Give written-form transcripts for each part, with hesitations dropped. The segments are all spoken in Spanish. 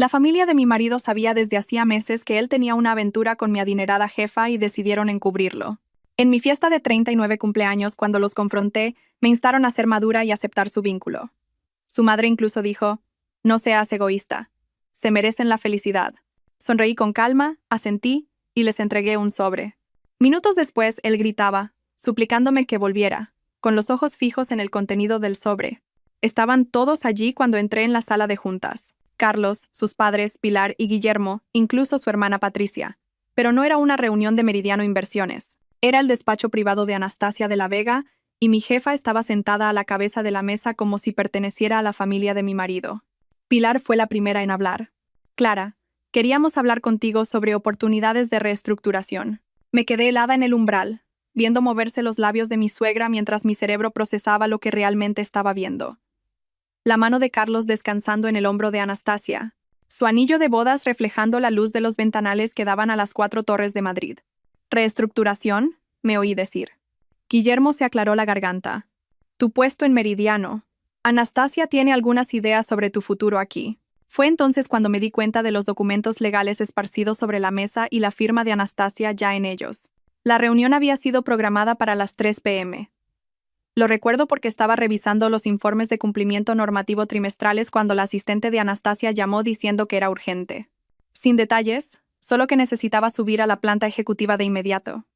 La familia de mi marido sabía desde hacía meses que él tenía una aventura con mi adinerada jefa y decidieron encubrirlo. En mi fiesta de 39 cumpleaños, cuando los confronté, me instaron a ser madura y aceptar su vínculo. Su madre incluso dijo: «No seas egoísta. Se merecen la felicidad». Sonreí con calma, asentí y les entregué un sobre. Minutos después, él gritaba, suplicándome que volviera, con los ojos fijos en el contenido del sobre. Estaban todos allí cuando entré en la sala de juntas. Carlos, sus padres, Pilar y Guillermo, incluso su hermana Patricia. Pero no era una reunión de Meridiano Inversiones. Era el despacho privado de Anastasia de la Vega, y mi jefa estaba sentada a la cabeza de la mesa como si perteneciera a la familia de mi marido. Pilar fue la primera en hablar. «Clara, queríamos hablar contigo sobre oportunidades de reestructuración». Me quedé helada en el umbral, viendo moverse los labios de mi suegra mientras mi cerebro procesaba lo que realmente estaba viendo. La mano de Carlos descansando en el hombro de Anastasia, su anillo de bodas reflejando la luz de los ventanales que daban a las 4 torres de Madrid. «¿Reestructuración?», me oí decir. Guillermo se aclaró la garganta. «Tu puesto en Meridiano. Anastasia tiene algunas ideas sobre tu futuro aquí». Fue entonces cuando me di cuenta de los documentos legales esparcidos sobre la mesa y la firma de Anastasia ya en ellos. La reunión había sido programada para las 3 p.m. Lo recuerdo porque estaba revisando los informes de cumplimiento normativo trimestrales cuando la asistente de Anastasia llamó diciendo que era urgente. Sin detalles, solo que necesitaba subir a la planta ejecutiva de inmediato.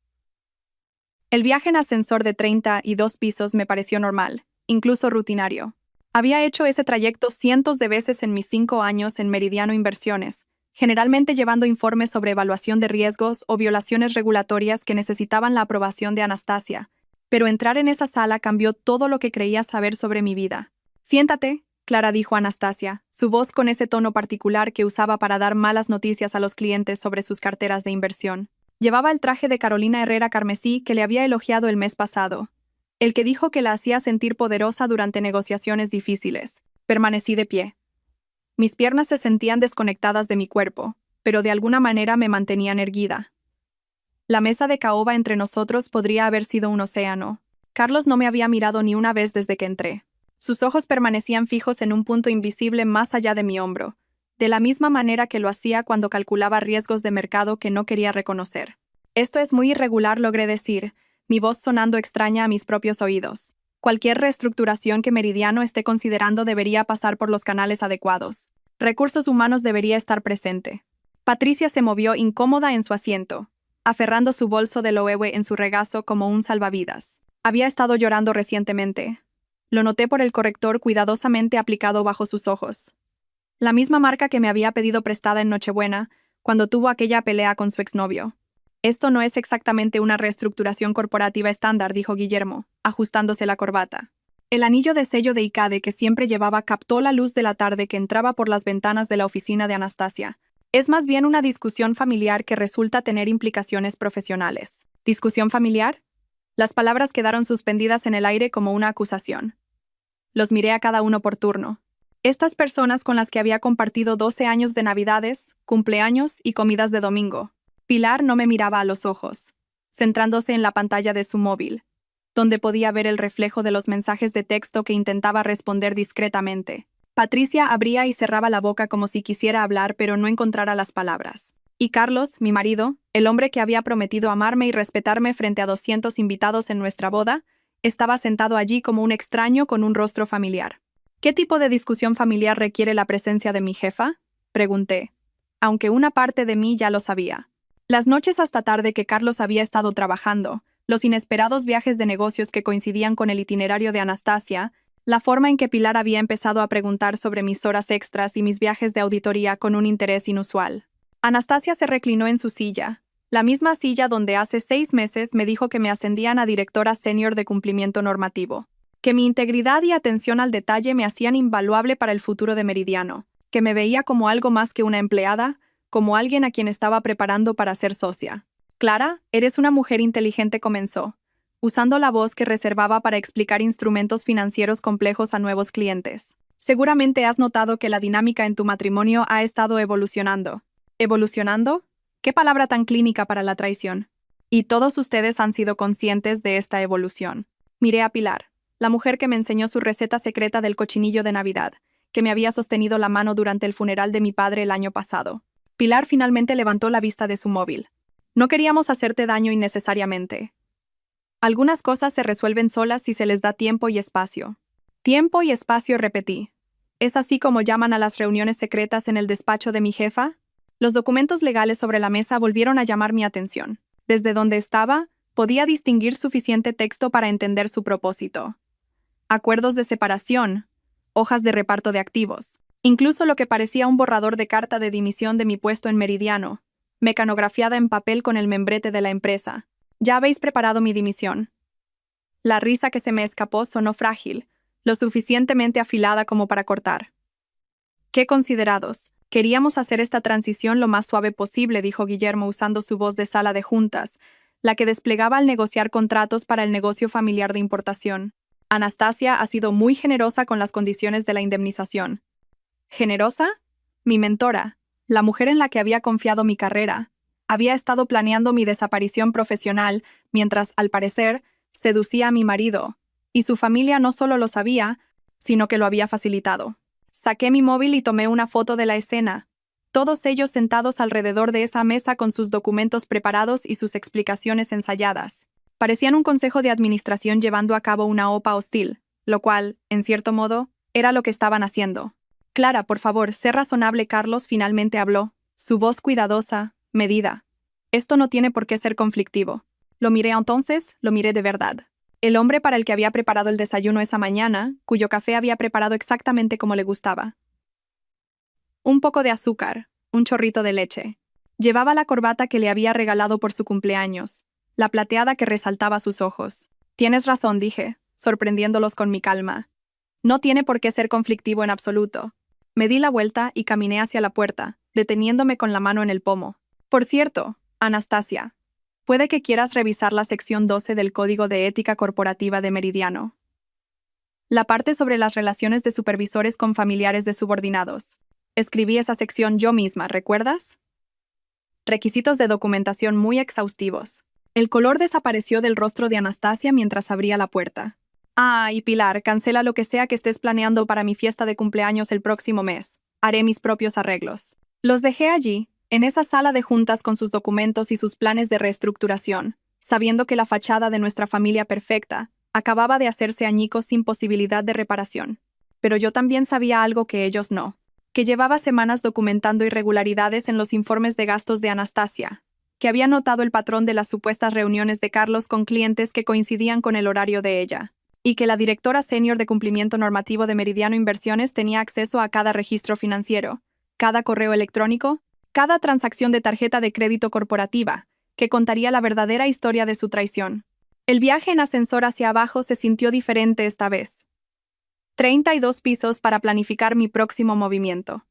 El viaje en ascensor de 32 pisos me pareció normal, incluso rutinario. Había hecho ese trayecto cientos de veces en mis 5 años en Meridiano Inversiones, generalmente llevando informes sobre evaluación de riesgos o violaciones regulatorias que necesitaban la aprobación de Anastasia. Pero entrar en esa sala cambió todo lo que creía saber sobre mi vida. «Siéntate», Clara dijo a Anastasia, su voz con ese tono particular que usaba para dar malas noticias a los clientes sobre sus carteras de inversión. Llevaba el traje de Carolina Herrera carmesí que le había elogiado el mes pasado, el que dijo que la hacía sentir poderosa durante negociaciones difíciles. Permanecí de pie. Mis piernas se sentían desconectadas de mi cuerpo, pero de alguna manera me mantenían erguida. La mesa de caoba entre nosotros podría haber sido un océano. Carlos no me había mirado ni una vez desde que entré. Sus ojos permanecían fijos en un punto invisible más allá de mi hombro, de la misma manera que lo hacía cuando calculaba riesgos de mercado que no quería reconocer. «Esto es muy irregular», logré decir, mi voz sonando extraña a mis propios oídos. «Cualquier reestructuración que Meridiano esté considerando debería pasar por los canales adecuados. Recursos humanos debería estar presente». Patricia se movió incómoda en su asiento, aferrando su bolso de Loewe en su regazo como un salvavidas. Había estado llorando recientemente. Lo noté por el corrector cuidadosamente aplicado bajo sus ojos. La misma marca que me había pedido prestada en Nochebuena, cuando tuvo aquella pelea con su exnovio. «Esto no es exactamente una reestructuración corporativa estándar», dijo Guillermo, ajustándose la corbata. El anillo de sello de ICADE que siempre llevaba captó la luz de la tarde que entraba por las ventanas de la oficina de Anastasia. «Es más bien una discusión familiar que resulta tener implicaciones profesionales». «¿Discusión familiar?». Las palabras quedaron suspendidas en el aire como una acusación. Los miré a cada uno por turno. Estas personas con las que había compartido 12 años de Navidades, cumpleaños y comidas de domingo. Pilar no me miraba a los ojos, centrándose en la pantalla de su móvil, donde podía ver el reflejo de los mensajes de texto que intentaba responder discretamente. Patricia abría y cerraba la boca como si quisiera hablar, pero no encontrara las palabras. Y Carlos, mi marido, el hombre que había prometido amarme y respetarme frente a 200 invitados en nuestra boda, estaba sentado allí como un extraño con un rostro familiar. «¿Qué tipo de discusión familiar requiere la presencia de mi jefa?», pregunté, aunque una parte de mí ya lo sabía. Las noches hasta tarde que Carlos había estado trabajando, los inesperados viajes de negocios que coincidían con el itinerario de Anastasia, la forma en que Pilar había empezado a preguntar sobre mis horas extras y mis viajes de auditoría con un interés inusual. Anastasia se reclinó en su silla, la misma silla donde hace 6 meses me dijo que me ascendían a directora senior de cumplimiento normativo, que mi integridad y atención al detalle me hacían invaluable para el futuro de Meridiano, que me veía como algo más que una empleada, como alguien a quien estaba preparando para ser socia. «Clara, eres una mujer inteligente», comenzó, usando la voz que reservaba para explicar instrumentos financieros complejos a nuevos clientes. «Seguramente has notado que la dinámica en tu matrimonio ha estado evolucionando». ¿Evolucionando? ¿Qué palabra tan clínica para la traición? Y todos ustedes han sido conscientes de esta evolución. Miré a Pilar, la mujer que me enseñó su receta secreta del cochinillo de Navidad, que me había sostenido la mano durante el funeral de mi padre el año pasado. Pilar finalmente levantó la vista de su móvil. No queríamos hacerte daño innecesariamente. Algunas cosas se resuelven solas si se les da tiempo y espacio. Tiempo y espacio, repetí. ¿Es así como llaman a las reuniones secretas en el despacho de mi jefa? Los documentos legales sobre la mesa volvieron a llamar mi atención. Desde donde estaba, podía distinguir suficiente texto para entender su propósito. Acuerdos de separación, hojas de reparto de activos, incluso lo que parecía un borrador de carta de dimisión de mi puesto en Meridiano, mecanografiada en papel con el membrete de la empresa. Ya habéis preparado mi dimisión. La risa que se me escapó sonó frágil, lo suficientemente afilada como para cortar. Qué considerados. Queríamos hacer esta transición lo más suave posible, dijo Guillermo usando su voz de sala de juntas, la que desplegaba al negociar contratos para el negocio familiar de importación. Anastasia ha sido muy generosa con las condiciones de la indemnización. ¿Generosa? Mi mentora, la mujer en la que había confiado mi carrera, había estado planeando mi desaparición profesional mientras, al parecer, seducía a mi marido, y su familia no solo lo sabía, sino que lo había facilitado. Saqué mi móvil y tomé una foto de la escena, todos ellos sentados alrededor de esa mesa con sus documentos preparados y sus explicaciones ensayadas. Parecían un consejo de administración llevando a cabo una OPA hostil, lo cual, en cierto modo, era lo que estaban haciendo. Clara, por favor, sé razonable, Carlos finalmente habló, su voz cuidadosa, medida. Esto no tiene por qué ser conflictivo. Lo miré entonces, lo miré de verdad. El hombre para el que había preparado el desayuno esa mañana, cuyo café había preparado exactamente como le gustaba. Un poco de azúcar, un chorrito de leche. Llevaba la corbata que le había regalado por su cumpleaños, la plateada que resaltaba sus ojos. Tienes razón, dije, sorprendiéndolos con mi calma. No tiene por qué ser conflictivo en absoluto. Me di la vuelta y caminé hacia la puerta, deteniéndome con la mano en el pomo. Por cierto, Anastasia, puede que quieras revisar la sección 12 del Código de Ética Corporativa de Meridiano. La parte sobre las relaciones de supervisores con familiares de subordinados. Escribí esa sección yo misma, ¿recuerdas? Requisitos de documentación muy exhaustivos. El color desapareció del rostro de Anastasia mientras abría la puerta. Ah, y Pilar, cancela lo que sea que estés planeando para mi fiesta de cumpleaños el próximo mes. Haré mis propios arreglos. Los dejé allí, en esa sala de juntas con sus documentos y sus planes de reestructuración, sabiendo que la fachada de nuestra familia perfecta acababa de hacerse añicos sin posibilidad de reparación. Pero yo también sabía algo que ellos no, que llevaba semanas documentando irregularidades en los informes de gastos de Anastasia, que había notado el patrón de las supuestas reuniones de Carlos con clientes que coincidían con el horario de ella, y que la directora senior de cumplimiento normativo de Meridiano Inversiones tenía acceso a cada registro financiero, cada correo electrónico, cada transacción de tarjeta de crédito corporativa, que contaría la verdadera historia de su traición. El viaje en ascensor hacia abajo se sintió diferente esta vez. 32 pisos para planificar mi próximo movimiento.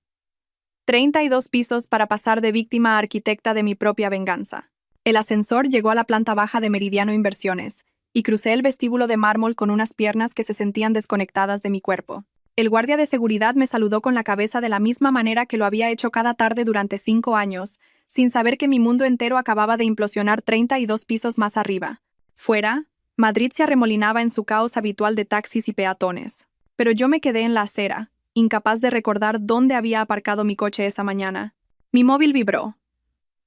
32 pisos para pasar de víctima a arquitecta de mi propia venganza. El ascensor llegó a la planta baja de Meridiano Inversiones, y crucé el vestíbulo de mármol con unas piernas que se sentían desconectadas de mi cuerpo. El guardia de seguridad me saludó con la cabeza de la misma manera que lo había hecho cada tarde durante 5 años, sin saber que mi mundo entero acababa de implosionar 32 pisos más arriba. Fuera, Madrid se arremolinaba en su caos habitual de taxis y peatones. Pero yo me quedé en la acera, incapaz de recordar dónde había aparcado mi coche esa mañana. Mi móvil vibró.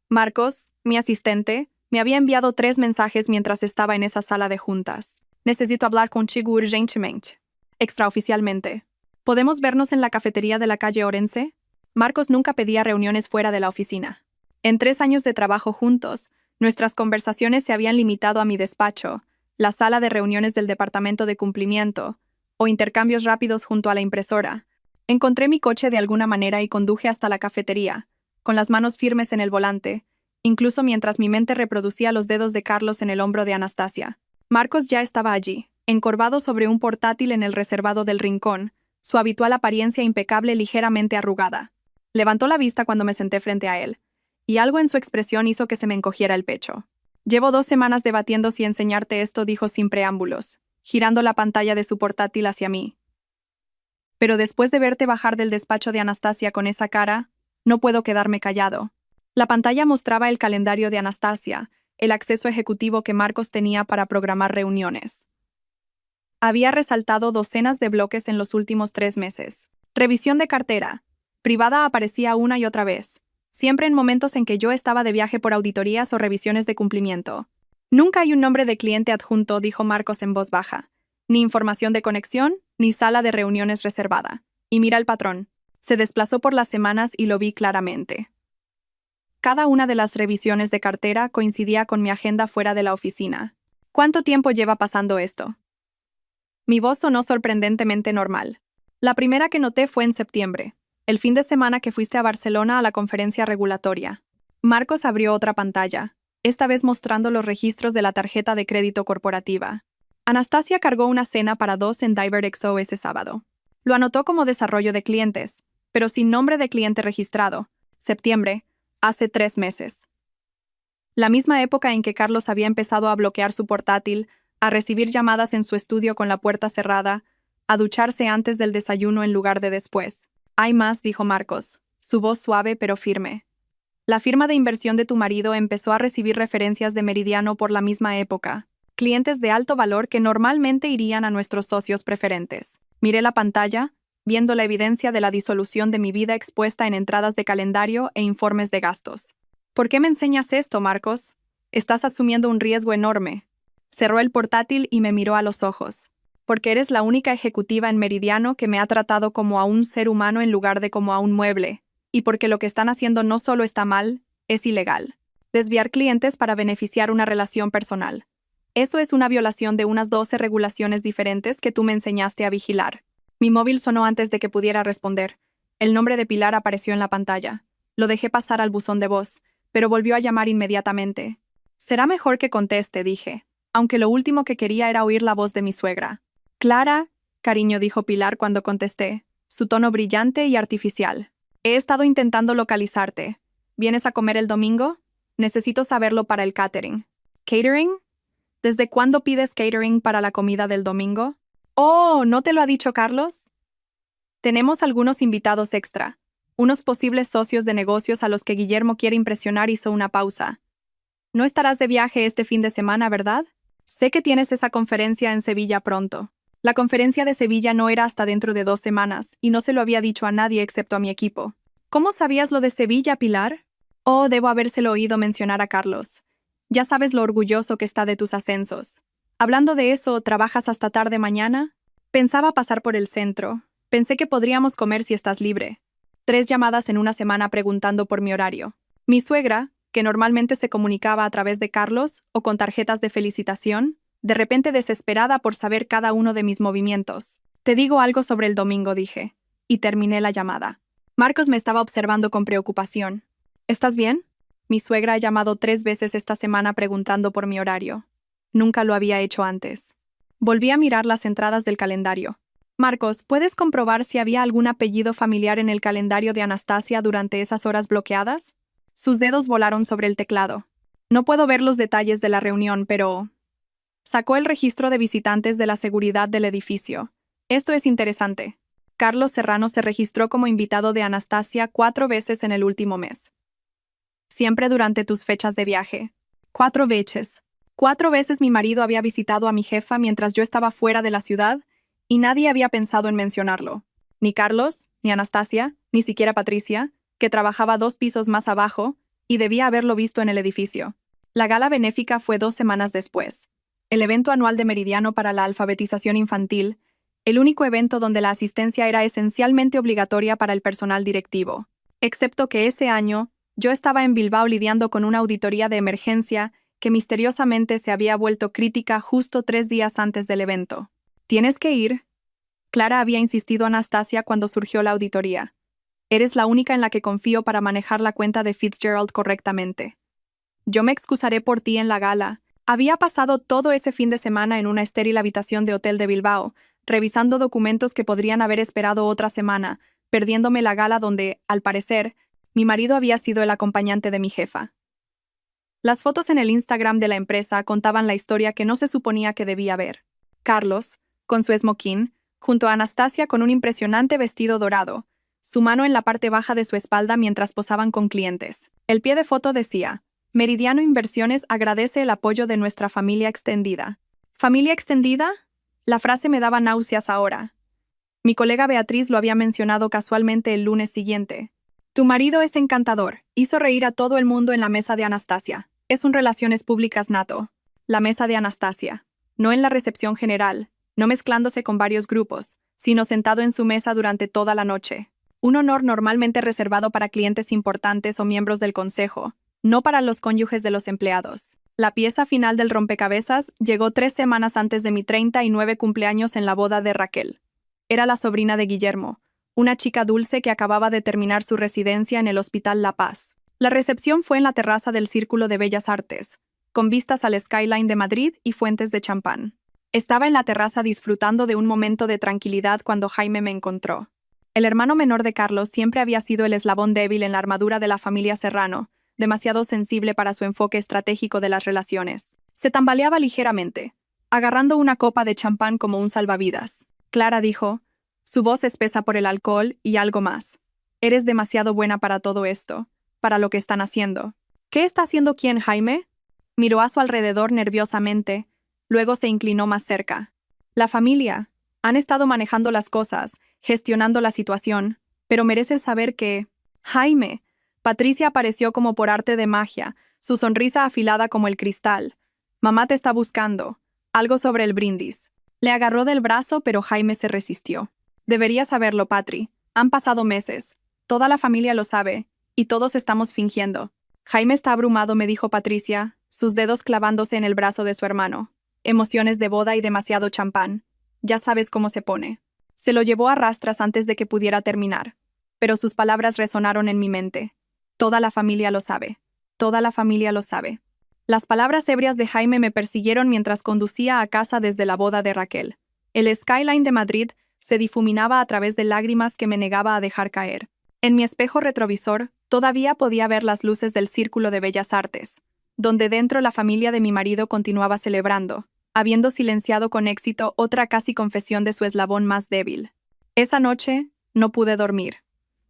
Marcos, mi asistente, me había enviado 3 mensajes mientras estaba en esa sala de juntas. Necesito hablar contigo urgentemente. Extraoficialmente. ¿Podemos vernos en la cafetería de la calle Orense? Marcos nunca pedía reuniones fuera de la oficina. En 3 años de trabajo juntos, nuestras conversaciones se habían limitado a mi despacho, la sala de reuniones del departamento de cumplimiento, o intercambios rápidos junto a la impresora. Encontré mi coche de alguna manera y conduje hasta la cafetería, con las manos firmes en el volante, incluso mientras mi mente reproducía los dedos de Carlos en el hombro de Anastasia. Marcos ya estaba allí, encorvado sobre un portátil en el reservado del rincón, su habitual apariencia impecable ligeramente arrugada. Levantó la vista cuando me senté frente a él, y algo en su expresión hizo que se me encogiera el pecho. Llevo 2 semanas debatiendo si enseñarte esto, dijo sin preámbulos, girando la pantalla de su portátil hacia mí. Pero después de verte bajar del despacho de Anastasia con esa cara, no puedo quedarme callado. La pantalla mostraba el calendario de Anastasia, el acceso ejecutivo que Marcos tenía para programar reuniones. Había resaltado docenas de bloques en los últimos 3 meses. Revisión de cartera. Privada aparecía una y otra vez, siempre en momentos en que yo estaba de viaje por auditorías o revisiones de cumplimiento. Nunca hay un nombre de cliente adjunto, dijo Marcos en voz baja. Ni información de conexión, ni sala de reuniones reservada. Y mira el patrón. Se desplazó por las semanas y lo vi claramente. Cada una de las revisiones de cartera coincidía con mi agenda fuera de la oficina. ¿Cuánto tiempo lleva pasando esto? Mi voz sonó sorprendentemente normal. La primera que noté fue en septiembre, el fin de semana que fuiste a Barcelona a la conferencia regulatoria. Marcos abrió otra pantalla, esta vez mostrando los registros de la tarjeta de crédito corporativa. Anastasia cargó una cena para dos en DiverXO ese sábado. Lo anotó como desarrollo de clientes, pero sin nombre de cliente registrado. Septiembre, hace 3 meses. La misma época en que Carlos había empezado a bloquear su portátil, a recibir llamadas en su estudio con la puerta cerrada, a ducharse antes del desayuno en lugar de después. Hay más, dijo Marcos, su voz suave pero firme. La firma de inversión de tu marido empezó a recibir referencias de Meridiano por la misma época. Clientes de alto valor que normalmente irían a nuestros socios preferentes. Miré la pantalla, viendo la evidencia de la disolución de mi vida expuesta en entradas de calendario e informes de gastos. ¿Por qué me enseñas esto, Marcos? Estás asumiendo un riesgo enorme. Cerró el portátil y me miró a los ojos. Porque eres la única ejecutiva en Meridiano que me ha tratado como a un ser humano en lugar de como a un mueble. Y porque lo que están haciendo no solo está mal, es ilegal. Desviar clientes para beneficiar una relación personal. Eso es una violación de unas 12 regulaciones diferentes que tú me enseñaste a vigilar. Mi móvil sonó antes de que pudiera responder. El nombre de Pilar apareció en la pantalla. Lo dejé pasar al buzón de voz, pero volvió a llamar inmediatamente. Será mejor que conteste, dije, aunque lo último que quería era oír la voz de mi suegra. Clara, cariño, dijo Pilar cuando contesté, su tono brillante y artificial. He estado intentando localizarte. ¿Vienes a comer el domingo? Necesito saberlo para el catering. ¿Catering? ¿Desde cuándo pides catering para la comida del domingo? Oh, ¿no te lo ha dicho Carlos? Tenemos algunos invitados extra. Unos posibles socios de negocios a los que Guillermo quiere impresionar. Hizo una pausa. No estarás de viaje este fin de semana, ¿verdad? Sé que tienes esa conferencia en Sevilla pronto. La conferencia de Sevilla no era hasta dentro de 2 semanas, y no se lo había dicho a nadie excepto a mi equipo. ¿Cómo sabías lo de Sevilla, Pilar? Oh, debo habérselo oído mencionar a Carlos. Ya sabes lo orgulloso que está de tus ascensos. Hablando de eso, ¿trabajas hasta tarde mañana? Pensaba pasar por el centro. Pensé que podríamos comer si estás libre. 3 llamadas en una semana preguntando por mi horario. Mi suegra, que normalmente se comunicaba a través de Carlos o con tarjetas de felicitación, de repente desesperada por saber cada uno de mis movimientos. Te digo algo sobre el domingo, dije, y terminé la llamada. Marcos me estaba observando con preocupación. ¿Estás bien? Mi suegra ha llamado 3 veces esta semana preguntando por mi horario. Nunca lo había hecho antes. Volví a mirar las entradas del calendario. Marcos, ¿puedes comprobar si había algún apellido familiar en el calendario de Anastasia durante esas horas bloqueadas? Sus dedos volaron sobre el teclado. No puedo ver los detalles de la reunión, pero... Sacó el registro de visitantes de la seguridad del edificio. Esto es interesante. Carlos Serrano se registró como invitado de Anastasia 4 veces en el último mes. Siempre durante tus fechas de viaje. 4 veces. 4 veces mi marido había visitado a mi jefa mientras yo estaba fuera de la ciudad y nadie había pensado en mencionarlo. Ni Carlos, ni Anastasia, ni siquiera Patricia, que trabajaba 2 pisos más abajo y debía haberlo visto en el edificio. La gala benéfica fue 2 semanas después. El evento anual de Meridiano para la alfabetización infantil, el único evento donde la asistencia era esencialmente obligatoria para el personal directivo. Excepto que ese año, yo estaba en Bilbao lidiando con una auditoría de emergencia que misteriosamente se había vuelto crítica justo 3 días antes del evento. ¿Tienes que ir? Clara había insistido a Anastasia cuando surgió la auditoría. Eres la única en la que confío para manejar la cuenta de Fitzgerald correctamente. Yo me excusaré por ti en la gala. Había pasado todo ese fin de semana en una estéril habitación de hotel de Bilbao, revisando documentos que podrían haber esperado otra semana, perdiéndome la gala donde, al parecer, mi marido había sido el acompañante de mi jefa. Las fotos en el Instagram de la empresa contaban la historia que no se suponía que debía ver. Carlos, con su smoking, junto a Anastasia con un impresionante vestido dorado, su mano en la parte baja de su espalda mientras posaban con clientes. El pie de foto decía: Meridiano Inversiones agradece el apoyo de nuestra familia extendida. ¿Familia extendida? La frase me daba náuseas ahora. Mi colega Beatriz lo había mencionado casualmente el lunes siguiente. Tu marido es encantador. Hizo reír a todo el mundo en la mesa de Anastasia. Es un relaciones públicas nato. La mesa de Anastasia. No en la recepción general, no mezclándose con varios grupos, sino sentado en su mesa durante toda la noche. Un honor normalmente reservado para clientes importantes o miembros del consejo, no para los cónyuges de los empleados. La pieza final del rompecabezas llegó 3 semanas antes de mi 39 cumpleaños en la boda de Raquel. Era la sobrina de Guillermo, una chica dulce que acababa de terminar su residencia en el Hospital La Paz. La recepción fue en la terraza del Círculo de Bellas Artes, con vistas al skyline de Madrid y fuentes de champán. Estaba en la terraza disfrutando de un momento de tranquilidad cuando Jaime me encontró. El hermano menor de Carlos siempre había sido el eslabón débil en la armadura de la familia Serrano, demasiado sensible para su enfoque estratégico de las relaciones. Se tambaleaba ligeramente, agarrando una copa de champán como un salvavidas. Clara dijo, su voz espesa por el alcohol y algo más. Eres demasiado buena para todo esto, para lo que están haciendo. ¿Qué está haciendo quién, Jaime? Miró a su alrededor nerviosamente, luego se inclinó más cerca. La familia. Han estado manejando las cosas, gestionando la situación, pero mereces saber que... Jaime. Patricia apareció como por arte de magia, su sonrisa afilada como el cristal. Mamá te está buscando. Algo sobre el brindis. Le agarró del brazo, pero Jaime se resistió. Deberías saberlo, Patri. Han pasado meses. Toda la familia lo sabe, y todos estamos fingiendo. Jaime está abrumado, me dijo Patricia, sus dedos clavándose en el brazo de su hermano. Emociones de boda y demasiado champán. Ya sabes cómo se pone. Se lo llevó a rastras antes de que pudiera terminar. Pero sus palabras resonaron en mi mente. Toda la familia lo sabe. Toda la familia lo sabe. Las palabras ebrias de Jaime me persiguieron mientras conducía a casa desde la boda de Raquel. El skyline de Madrid se difuminaba a través de lágrimas que me negaba a dejar caer. En mi espejo retrovisor, todavía podía ver las luces del Círculo de Bellas Artes, donde dentro la familia de mi marido continuaba celebrando, habiendo silenciado con éxito otra casi confesión de su eslabón más débil. Esa noche, no pude dormir.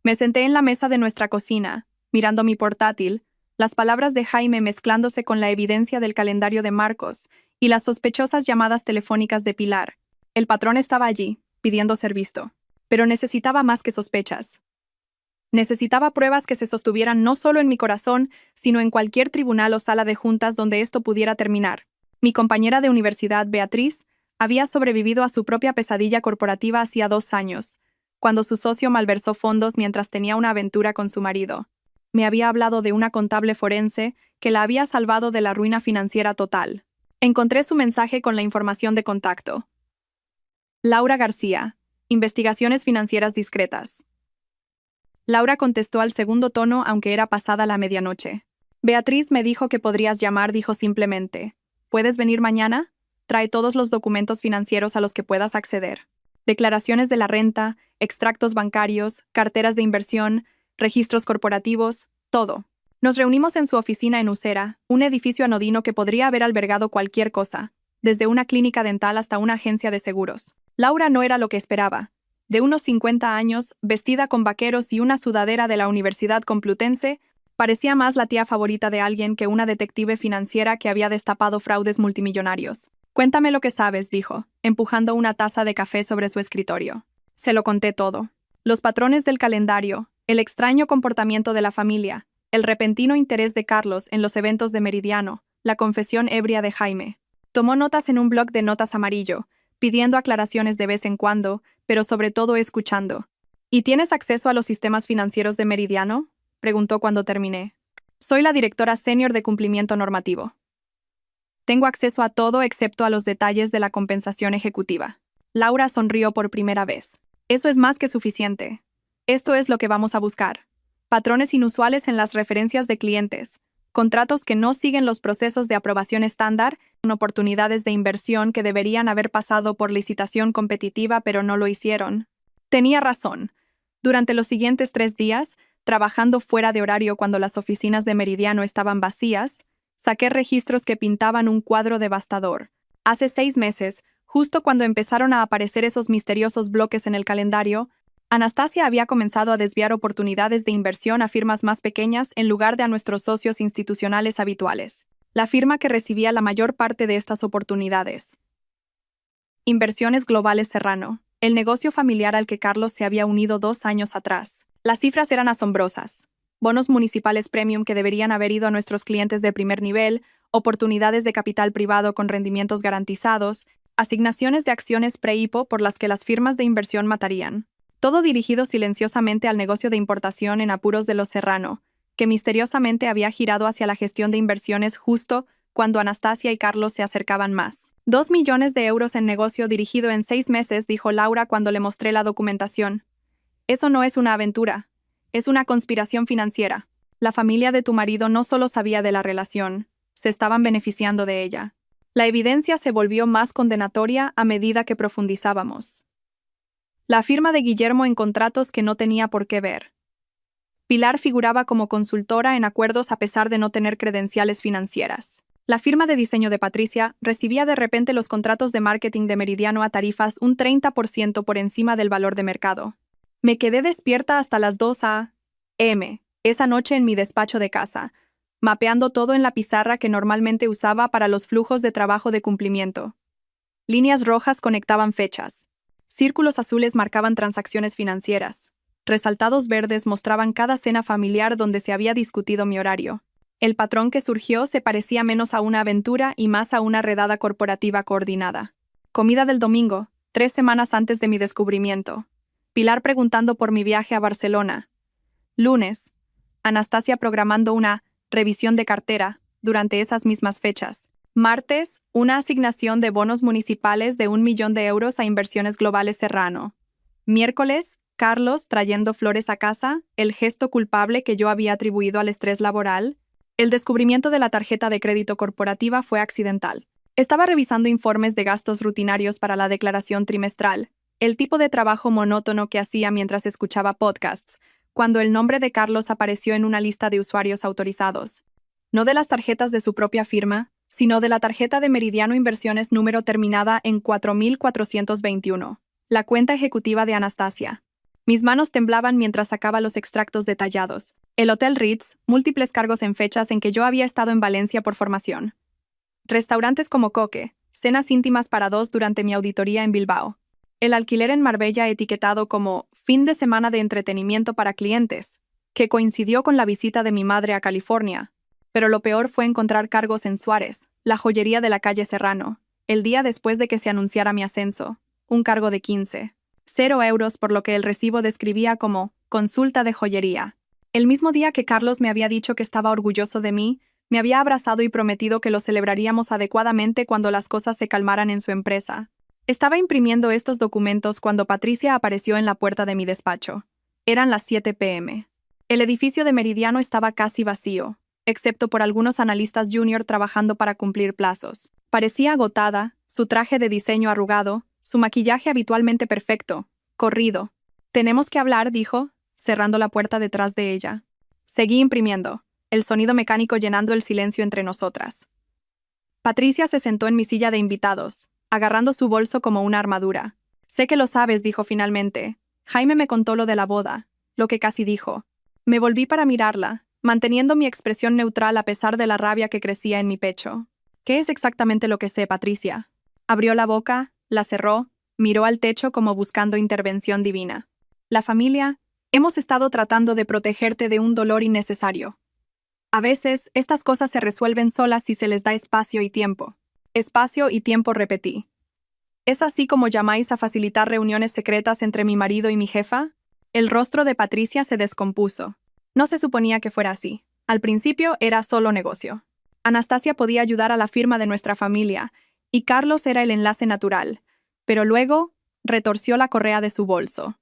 Me senté en la mesa de nuestra cocina, mirando mi portátil, las palabras de Jaime mezclándose con la evidencia del calendario de Marcos y las sospechosas llamadas telefónicas de Pilar. El patrón estaba allí, pidiendo ser visto. Pero necesitaba más que sospechas. Necesitaba pruebas que se sostuvieran no solo en mi corazón, sino en cualquier tribunal o sala de juntas donde esto pudiera terminar. Mi compañera de universidad, Beatriz, había sobrevivido a su propia pesadilla corporativa hacía 2 años, cuando su socio malversó fondos mientras tenía una aventura con su marido. Me había hablado de una contable forense que la había salvado de la ruina financiera total. Encontré su mensaje con la información de contacto. Laura García, Investigaciones Financieras Discretas. Laura contestó al segundo tono aunque era pasada la medianoche. Beatriz me dijo que podrías llamar, dijo simplemente. ¿Puedes venir mañana? Trae todos los documentos financieros a los que puedas acceder. Declaraciones de la renta, extractos bancarios, carteras de inversión, registros corporativos, todo. Nos reunimos en su oficina en Usera, un edificio anodino que podría haber albergado cualquier cosa, desde una clínica dental hasta una agencia de seguros. Laura no era lo que esperaba. De unos 50 años, vestida con vaqueros y una sudadera de la Universidad Complutense, parecía más la tía favorita de alguien que una detective financiera que había destapado fraudes multimillonarios. Cuéntame lo que sabes, dijo, empujando una taza de café sobre su escritorio. Se lo conté todo. Los patrones del calendario, el extraño comportamiento de la familia, el repentino interés de Carlos en los eventos de Meridiano, la confesión ebria de Jaime. Tomó notas en un bloc de notas amarillo, pidiendo aclaraciones de vez en cuando, pero sobre todo escuchando. ¿Y tienes acceso a los sistemas financieros de Meridiano? Preguntó cuando terminé. Soy la directora senior de cumplimiento normativo. Tengo acceso a todo excepto a los detalles de la compensación ejecutiva. Laura sonrió por primera vez. Eso es más que suficiente. Esto es lo que vamos a buscar. Patrones inusuales en las referencias de clientes, contratos que no siguen los procesos de aprobación estándar, oportunidades de inversión que deberían haber pasado por licitación competitiva pero no lo hicieron. Tenía razón. Durante los siguientes 3 días, trabajando fuera de horario cuando las oficinas de Meridiano estaban vacías, saqué registros que pintaban un cuadro devastador. Hace 6 meses, justo cuando empezaron a aparecer esos misteriosos bloques en el calendario, Anastasia había comenzado a desviar oportunidades de inversión a firmas más pequeñas en lugar de a nuestros socios institucionales habituales. La firma que recibía la mayor parte de estas oportunidades. Inversiones Globales Serrano. el negocio familiar al que Carlos se había unido 2 años atrás. Las cifras eran asombrosas. Bonos municipales premium que deberían haber ido a nuestros clientes de primer nivel, oportunidades de capital privado con rendimientos garantizados, asignaciones de acciones pre-IPO por las que las firmas de inversión matarían. Todo dirigido silenciosamente al negocio de importación en apuros de los Serrano, que misteriosamente había girado hacia la gestión de inversiones justo cuando Anastasia y Carlos se acercaban más. 2 millones de euros en negocio dirigido en 6 meses, dijo Laura cuando le mostré la documentación. Eso no es una aventura, es una conspiración financiera. La familia de tu marido no solo sabía de la relación, se estaban beneficiando de ella. La evidencia se volvió más condenatoria a medida que profundizábamos. La firma de Guillermo en contratos que no tenía por qué ver. Pilar figuraba como consultora en acuerdos a pesar de no tener credenciales financieras. La firma de diseño de Patricia recibía de repente los contratos de marketing de Meridiano a tarifas un 30% por encima del valor de mercado. Me quedé despierta hasta las 2 a.m. esa noche en mi despacho de casa, mapeando todo en la pizarra que normalmente usaba para los flujos de trabajo de cumplimiento. Líneas rojas conectaban fechas. Círculos azules marcaban transacciones financieras. Resaltados verdes mostraban cada cena familiar donde se había discutido mi horario. El patrón que surgió se parecía menos a una aventura y más a una redada corporativa coordinada. Comida del domingo, 3 semanas antes de mi descubrimiento. Pilar preguntando por mi viaje a Barcelona. Lunes, Anastasia programando una revisión de cartera durante esas mismas fechas. Martes, una asignación de bonos municipales de 1 millón de euros a Inversiones Globales Serrano. Miércoles, Carlos trayendo flores a casa, el gesto culpable que yo había atribuido al estrés laboral. El descubrimiento de la tarjeta de crédito corporativa fue accidental. Estaba revisando informes de gastos rutinarios para la declaración trimestral, el tipo de trabajo monótono que hacía mientras escuchaba podcasts, cuando el nombre de Carlos apareció en una lista de usuarios autorizados. No de las tarjetas de su propia firma, sino de la tarjeta de Meridiano Inversiones número terminada en 4421, la cuenta ejecutiva de Anastasia. Mis manos temblaban mientras sacaba los extractos detallados. El Hotel Ritz, múltiples cargos en fechas en que yo había estado en Valencia por formación. Restaurantes como Coque, cenas íntimas para 2 durante mi auditoría en Bilbao. El alquiler en Marbella etiquetado como fin de semana de entretenimiento para clientes, que coincidió con la visita de mi madre a California. Pero lo peor fue encontrar cargos en Suárez, la joyería de la calle Serrano, el día después de que se anunciara mi ascenso, un cargo de 0 euros por lo que el recibo describía como consulta de joyería. El mismo día que Carlos me había dicho que estaba orgulloso de mí, me había abrazado y prometido que lo celebraríamos adecuadamente cuando las cosas se calmaran en su empresa. Estaba imprimiendo estos documentos cuando Patricia apareció en la puerta de mi despacho. Eran las 7 p.m. El edificio de Meridiano estaba casi vacío, excepto por algunos analistas junior trabajando para cumplir plazos. Parecía agotada, su traje de diseño arrugado, su maquillaje habitualmente perfecto, corrido. «Tenemos que hablar», dijo, cerrando la puerta detrás de ella. Seguí imprimiendo, el sonido mecánico llenando el silencio entre nosotras. Patricia se sentó en mi silla de invitados, agarrando su bolso como una armadura. «Sé que lo sabes», dijo finalmente. «Jaime me contó lo de la boda», lo que casi dijo. Me volví para mirarla, manteniendo mi expresión neutral a pesar de la rabia que crecía en mi pecho. «¿Qué es exactamente lo que sé, Patricia?» Abrió la boca, la cerró, miró al techo como buscando intervención divina. «La familia, hemos estado tratando de protegerte de un dolor innecesario. A veces, estas cosas se resuelven solas si se les da espacio y tiempo. Espacio y tiempo, repetí. ¿Es así como llamáis a facilitar reuniones secretas entre mi marido y mi jefa?» El rostro de Patricia se descompuso. No se suponía que fuera así. Al principio era solo negocio. Anastasia podía ayudar a la firma de nuestra familia, y Carlos era el enlace natural. Pero luego, retorció la correa de su bolso.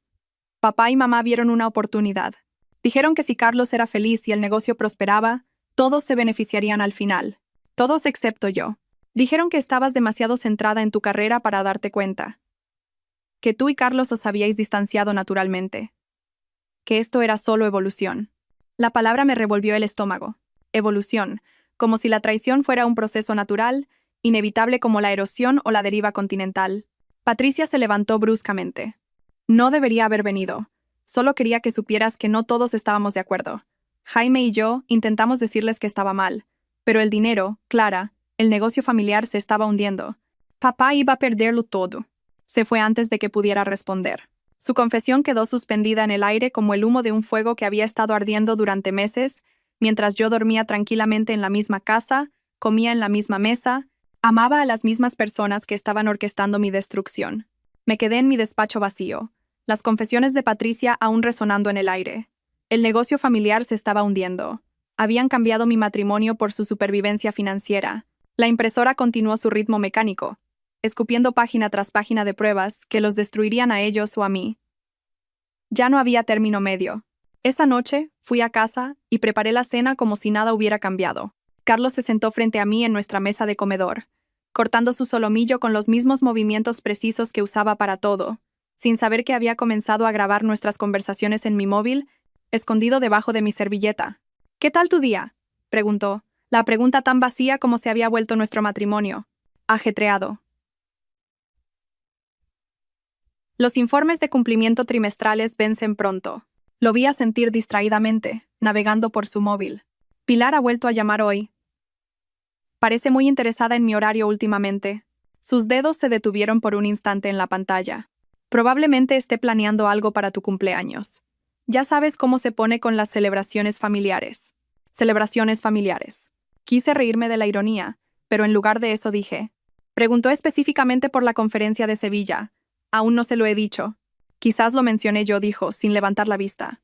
Papá y mamá vieron una oportunidad. Dijeron que si Carlos era feliz y el negocio prosperaba, todos se beneficiarían al final. Todos excepto yo. Dijeron que estabas demasiado centrada en tu carrera para darte cuenta. Que tú y Carlos os habíais distanciado naturalmente. Que esto era solo evolución. La palabra me revolvió el estómago. Evolución, como si la traición fuera un proceso natural, inevitable como la erosión o la deriva continental. Patricia se levantó bruscamente. No debería haber venido. Solo quería que supieras que no todos estábamos de acuerdo. Jaime y yo intentamos decirles que estaba mal, pero el dinero, Clara, el negocio familiar se estaba hundiendo. Papá iba a perderlo todo. Se fue antes de que pudiera responder. Su confesión quedó suspendida en el aire como el humo de un fuego que había estado ardiendo durante meses, mientras yo dormía tranquilamente en la misma casa, comía en la misma mesa, amaba a las mismas personas que estaban orquestando mi destrucción. Me quedé en mi despacho vacío, las confesiones de Patricia aún resonando en el aire. El negocio familiar se estaba hundiendo. Habían cambiado mi matrimonio por su supervivencia financiera. La impresora continuó su ritmo mecánico, escupiendo página tras página de pruebas que los destruirían a ellos o a mí. Ya no había término medio. Esa noche, fui a casa y preparé la cena como si nada hubiera cambiado. Carlos se sentó frente a mí en nuestra mesa de comedor, cortando su solomillo con los mismos movimientos precisos que usaba para todo, sin saber que había comenzado a grabar nuestras conversaciones en mi móvil, escondido debajo de mi servilleta. «¿Qué tal tu día?», preguntó, la pregunta tan vacía como se había vuelto nuestro matrimonio. «Ajetreado». Los informes de cumplimiento trimestrales vencen pronto. Lo vi asentir distraídamente, navegando por su móvil. «Pilar ha vuelto a llamar hoy. Parece muy interesada en mi horario últimamente». Sus dedos se detuvieron por un instante en la pantalla. «Probablemente esté planeando algo para tu cumpleaños. Ya sabes cómo se pone con las celebraciones familiares». Celebraciones familiares. Quise reírme de la ironía, pero en lugar de eso dije. Preguntó específicamente por la conferencia de Sevilla. «Aún no se lo he dicho». «Quizás lo mencioné yo», dijo, sin levantar la vista.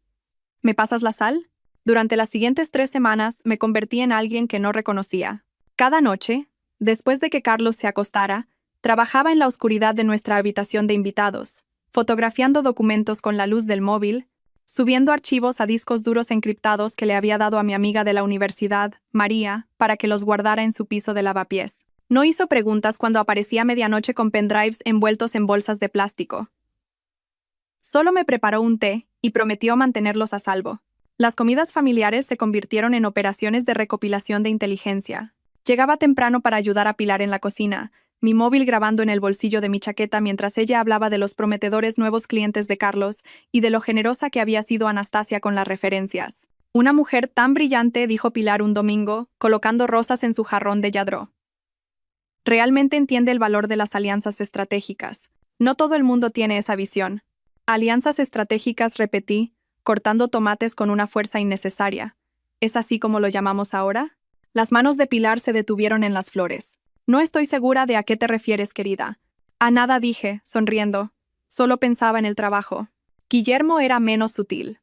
«¿Me pasas la sal?». Durante las siguientes 3 semanas me convertí en alguien que no reconocía. Cada noche, después de que Carlos se acostara, trabajaba en la oscuridad de nuestra habitación de invitados, fotografiando documentos con la luz del móvil, subiendo archivos a discos duros encriptados que le había dado a mi amiga de la universidad, María, para que los guardara en su piso de lavapiés. No hizo preguntas cuando aparecía a medianoche con pendrives envueltos en bolsas de plástico. Solo me preparó un té y prometió mantenerlos a salvo. Las comidas familiares se convirtieron en operaciones de recopilación de inteligencia. Llegaba temprano para ayudar a Pilar en la cocina, mi móvil grabando en el bolsillo de mi chaqueta mientras ella hablaba de los prometedores nuevos clientes de Carlos y de lo generosa que había sido Anastasia con las referencias. «Una mujer tan brillante», dijo Pilar un domingo, colocando rosas en su jarrón de yadró. «Realmente entiende el valor de las alianzas estratégicas. No todo el mundo tiene esa visión». «Alianzas estratégicas», repetí, cortando tomates con una fuerza innecesaria. «¿Es así como lo llamamos ahora?». Las manos de Pilar se detuvieron en las flores. «No estoy segura de a qué te refieres, querida». «A nada», dije, sonriendo. Solo pensaba en el trabajo. Guillermo era menos sutil.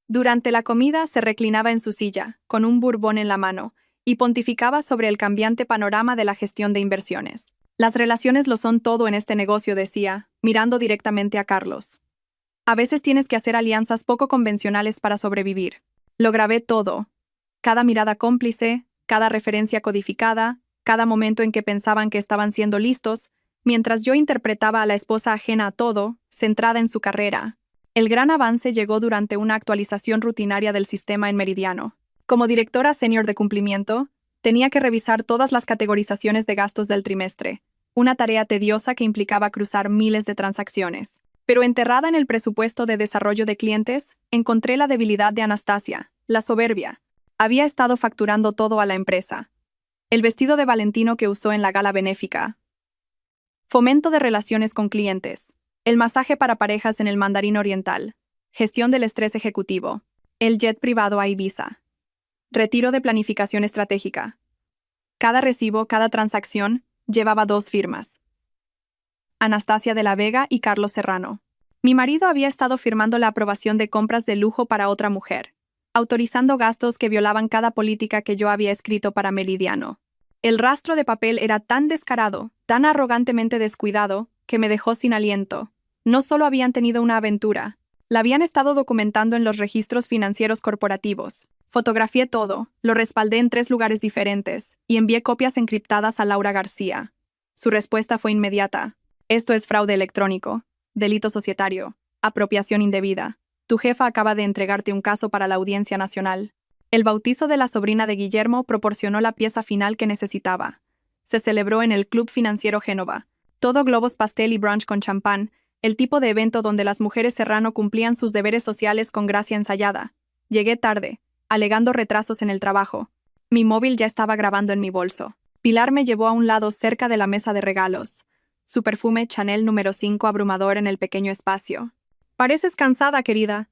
Durante la comida se reclinaba en su silla, con un bourbon en la mano, y pontificaba sobre el cambiante panorama de la gestión de inversiones. «Las relaciones lo son todo en este negocio», decía, mirando directamente a Carlos. «A veces tienes que hacer alianzas poco convencionales para sobrevivir». Lo grabé todo. Cada mirada cómplice, cada referencia codificada, cada momento en que pensaban que estaban siendo listos, mientras yo interpretaba a la esposa ajena a todo, centrada en su carrera. El gran avance llegó durante una actualización rutinaria del sistema en Meridiano. Como directora senior de cumplimiento, tenía que revisar todas las categorizaciones de gastos del trimestre, una tarea tediosa que implicaba cruzar miles de transacciones. Pero enterrada en el presupuesto de desarrollo de clientes, encontré la debilidad de Anastasia, la soberbia. Había estado facturando todo a la empresa. El vestido de Valentino que usó en la gala benéfica. Fomento de relaciones con clientes. El masaje para parejas en el Mandarín Oriental. Gestión del estrés ejecutivo. El jet privado a Ibiza. Retiro de planificación estratégica. Cada recibo, cada transacción, llevaba 2 firmas. Anastasia de la Vega y Carlos Serrano. Mi marido había estado firmando la aprobación de compras de lujo para otra mujer, autorizando gastos que violaban cada política que yo había escrito para Meridiano. El rastro de papel era tan descarado, tan arrogantemente descuidado, que me dejó sin aliento. No solo habían tenido una aventura, la habían estado documentando en los registros financieros corporativos. Fotografié todo, lo respaldé en 3 lugares diferentes, y envié copias encriptadas a Laura García. Su respuesta fue inmediata. «Esto es fraude electrónico, delito societario, apropiación indebida. Tu jefa acaba de entregarte un caso para la Audiencia Nacional». El bautizo de la sobrina de Guillermo proporcionó la pieza final que necesitaba. Se celebró en el Club Financiero Génova. Todo globos pastel y brunch con champán, el tipo de evento donde las mujeres Serrano cumplían sus deberes sociales con gracia ensayada. Llegué tarde, alegando retrasos en el trabajo. Mi móvil ya estaba grabando en mi bolso. Pilar me llevó a un lado cerca de la mesa de regalos. su perfume Chanel número 5 abrumador en el pequeño espacio. Pareces cansada, querida.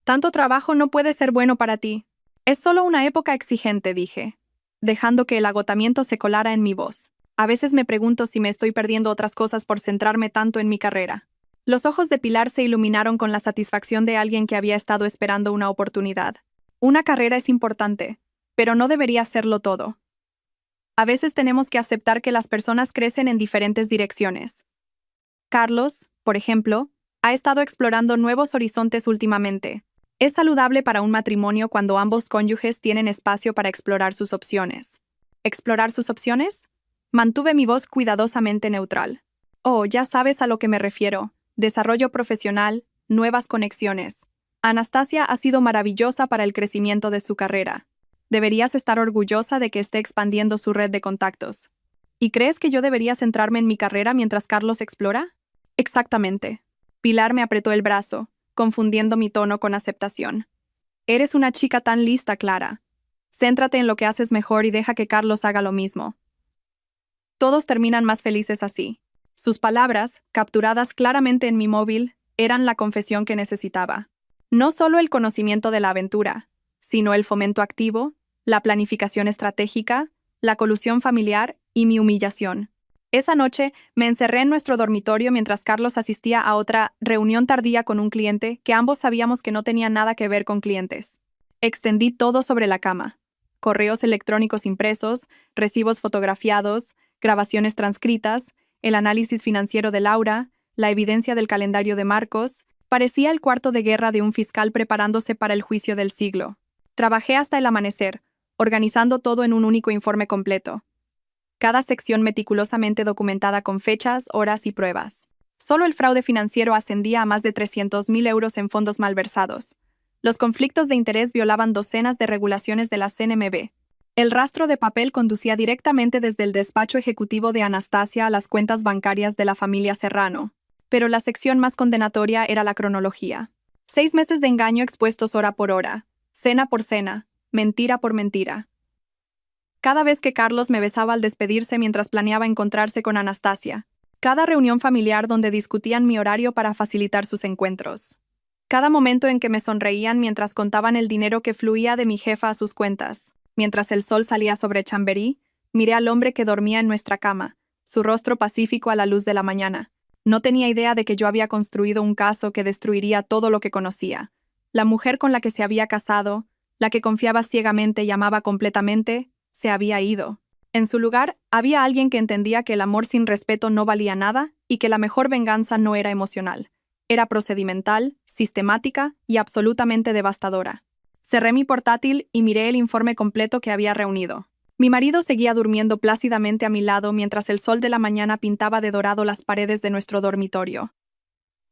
Tanto trabajo no puede ser bueno para ti. Es solo una época exigente, dije, dejando que el agotamiento se colara en mi voz. A veces me pregunto si me estoy perdiendo otras cosas por centrarme tanto en mi carrera. Los ojos de Pilar se iluminaron con la satisfacción de alguien que había estado esperando una oportunidad. Una carrera es importante, pero no debería serlo todo. A veces tenemos que aceptar que las personas crecen en diferentes direcciones. Carlos, por ejemplo, ha estado explorando nuevos horizontes últimamente. Es saludable para un matrimonio cuando ambos cónyuges tienen espacio para explorar sus opciones. ¿Explorar sus opciones? Mantuve mi voz cuidadosamente neutral. Oh, ya sabes a lo que me refiero. Desarrollo profesional, nuevas conexiones. Anastasia ha sido maravillosa para el crecimiento de su carrera. Deberías estar orgullosa de que esté expandiendo su red de contactos. ¿Y crees que yo debería centrarme en mi carrera mientras Carlos explora? Exactamente. Pilar me apretó el brazo, confundiendo mi tono con aceptación. Eres una chica tan lista, Clara. Céntrate en lo que haces mejor y deja que Carlos haga lo mismo. Todos terminan más felices así. Sus palabras, capturadas claramente en mi móvil, eran la confesión que necesitaba. No solo el conocimiento de la aventura, sino el fomento activo, la planificación estratégica, la colusión familiar y mi humillación. Esa noche me encerré en nuestro dormitorio mientras Carlos asistía a otra reunión tardía con un cliente que ambos sabíamos que no tenía nada que ver con clientes. Extendí todo sobre la cama. Correos electrónicos impresos, recibos fotografiados, grabaciones transcritas, el análisis financiero de Laura, la evidencia del calendario de Marcos. Parecía el cuarto de guerra de un fiscal preparándose para el juicio del siglo. Trabajé hasta el amanecer, organizando todo en un único informe completo. Cada sección meticulosamente documentada con fechas, horas y pruebas. Solo el fraude financiero ascendía a más de 300.000 euros en fondos malversados. Los conflictos de interés violaban docenas de regulaciones de la CNMV. El rastro de papel conducía directamente desde el despacho ejecutivo de Anastasia a las cuentas bancarias de la familia Serrano. Pero la sección más condenatoria era la cronología. 6 meses de engaño expuestos hora por hora, cena por cena, mentira por mentira. Cada vez que Carlos me besaba al despedirse mientras planeaba encontrarse con Anastasia. Cada reunión familiar donde discutían mi horario para facilitar sus encuentros. Cada momento en que me sonreían mientras contaban el dinero que fluía de mi jefa a sus cuentas. Mientras el sol salía sobre Chamberí, miré al hombre que dormía en nuestra cama, su rostro pacífico a la luz de la mañana. No tenía idea de que yo había construido un caso que destruiría todo lo que conocía. La mujer con la que se había casado, la que confiaba ciegamente y amaba completamente, se había ido. En su lugar, había alguien que entendía que el amor sin respeto no valía nada y que la mejor venganza no era emocional. Era procedimental, sistemática y absolutamente devastadora. Cerré mi portátil y miré el informe completo que había reunido. Mi marido seguía durmiendo plácidamente a mi lado mientras el sol de la mañana pintaba de dorado las paredes de nuestro dormitorio.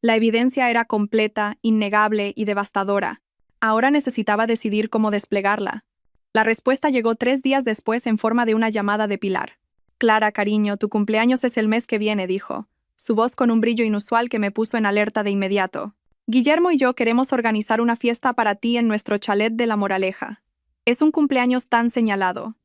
La evidencia era completa, innegable y devastadora. Ahora necesitaba decidir cómo desplegarla. La respuesta llegó 3 días después en forma de una llamada de Pilar. Clara, cariño, tu cumpleaños es el mes que viene, dijo, su voz con un brillo inusual que me puso en alerta de inmediato. Guillermo y yo queremos organizar una fiesta para ti en nuestro chalet de La Moraleja. Es un cumpleaños tan señalado.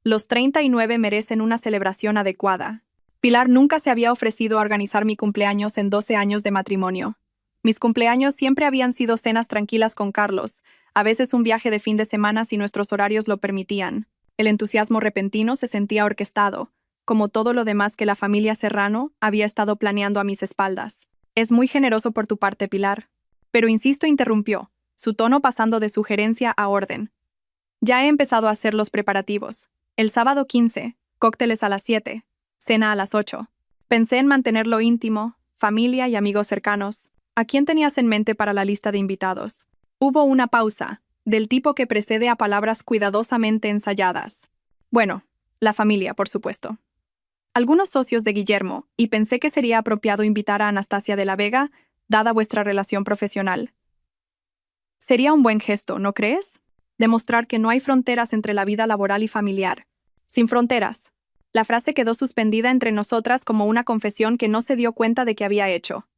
Los 39 merecen una celebración adecuada. Pilar nunca se había ofrecido a organizar mi cumpleaños en 12 años de matrimonio. Mis cumpleaños siempre habían sido cenas tranquilas con Carlos, a veces un viaje de fin de semana si nuestros horarios lo permitían. El entusiasmo repentino se sentía orquestado, como todo lo demás que la familia Serrano había estado planeando a mis espaldas. Es muy generoso por tu parte, Pilar. Pero insisto, interrumpió, su tono pasando de sugerencia a orden. Ya he empezado a hacer los preparativos. El sábado 15, cócteles a las 7, cena a las 8. Pensé en mantenerlo íntimo, familia y amigos cercanos. ¿A quién tenías en mente para la lista de invitados? Hubo una pausa, del tipo que precede a palabras cuidadosamente ensayadas. Bueno, la familia, por supuesto. Algunos socios de Guillermo, y pensé que sería apropiado invitar a Anastasia de la Vega, dada vuestra relación profesional. Sería un buen gesto, ¿no crees? Demostrar que no hay fronteras entre la vida laboral y familiar. Sin fronteras. La frase quedó suspendida entre nosotras como una confesión que no se dio cuenta de que había hecho.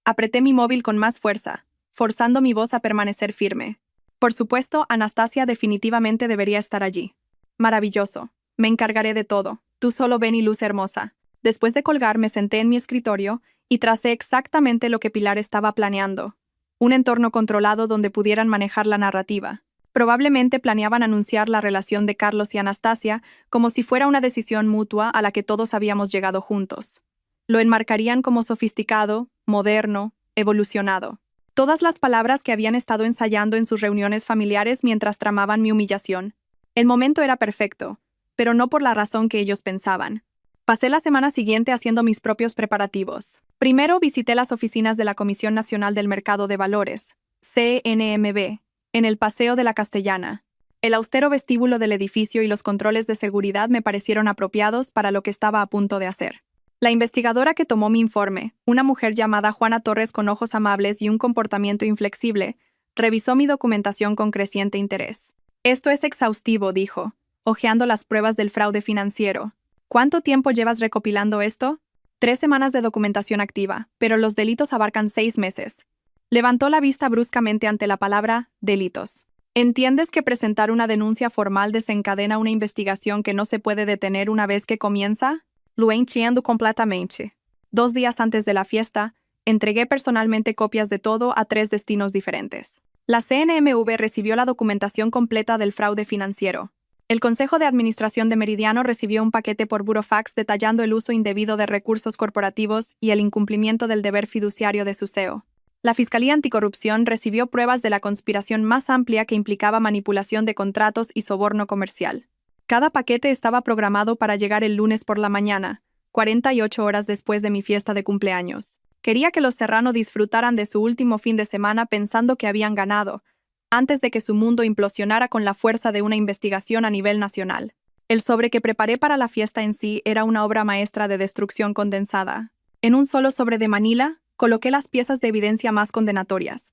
Apreté mi móvil con más fuerza, forzando mi voz a permanecer firme. Por supuesto, Anastasia definitivamente debería estar allí. Maravilloso. Me encargaré de todo. Tú solo ven y luz hermosa. Después de colgar, me senté en mi escritorio y tracé exactamente lo que Pilar estaba planeando. Un entorno controlado donde pudieran manejar la narrativa. Probablemente planeaban anunciar la relación de Carlos y Anastasia como si fuera una decisión mutua a la que todos habíamos llegado juntos. Lo enmarcarían como sofisticado, moderno, evolucionado. Todas las palabras que habían estado ensayando en sus reuniones familiares mientras tramaban mi humillación. El momento era perfecto, pero no por la razón que ellos pensaban. Pasé la semana siguiente haciendo mis propios preparativos. Primero visité las oficinas de la Comisión Nacional del Mercado de Valores, CNMV, en el Paseo de la Castellana. El austero vestíbulo del edificio y los controles de seguridad me parecieron apropiados para lo que estaba a punto de hacer. La investigadora que tomó mi informe, una mujer llamada Juana Torres con ojos amables y un comportamiento inflexible, revisó mi documentación con creciente interés. Esto es exhaustivo, dijo, hojeando las pruebas del fraude financiero. ¿Cuánto tiempo llevas recopilando esto? 3 semanas de documentación activa, pero los delitos abarcan 6 meses. Levantó la vista bruscamente ante la palabra delitos. ¿Entiendes que presentar una denuncia formal desencadena una investigación que no se puede detener una vez que comienza? Lo entiendo completamente. 2 días antes de la fiesta, entregué personalmente copias de todo a 3 destinos diferentes. La CNMV recibió la documentación completa del fraude financiero. El Consejo de Administración de Meridiano recibió un paquete por burofax detallando el uso indebido de recursos corporativos y el incumplimiento del deber fiduciario de su CEO. La Fiscalía Anticorrupción recibió pruebas de la conspiración más amplia que implicaba manipulación de contratos y soborno comercial. Cada paquete estaba programado para llegar el lunes por la mañana, 48 horas después de mi fiesta de cumpleaños. Quería que los Serrano disfrutaran de su último fin de semana pensando que habían ganado, antes de que su mundo implosionara con la fuerza de una investigación a nivel nacional. El sobre que preparé para la fiesta en sí era una obra maestra de destrucción condensada. En un solo sobre de Manila, coloqué las piezas de evidencia más condenatorias.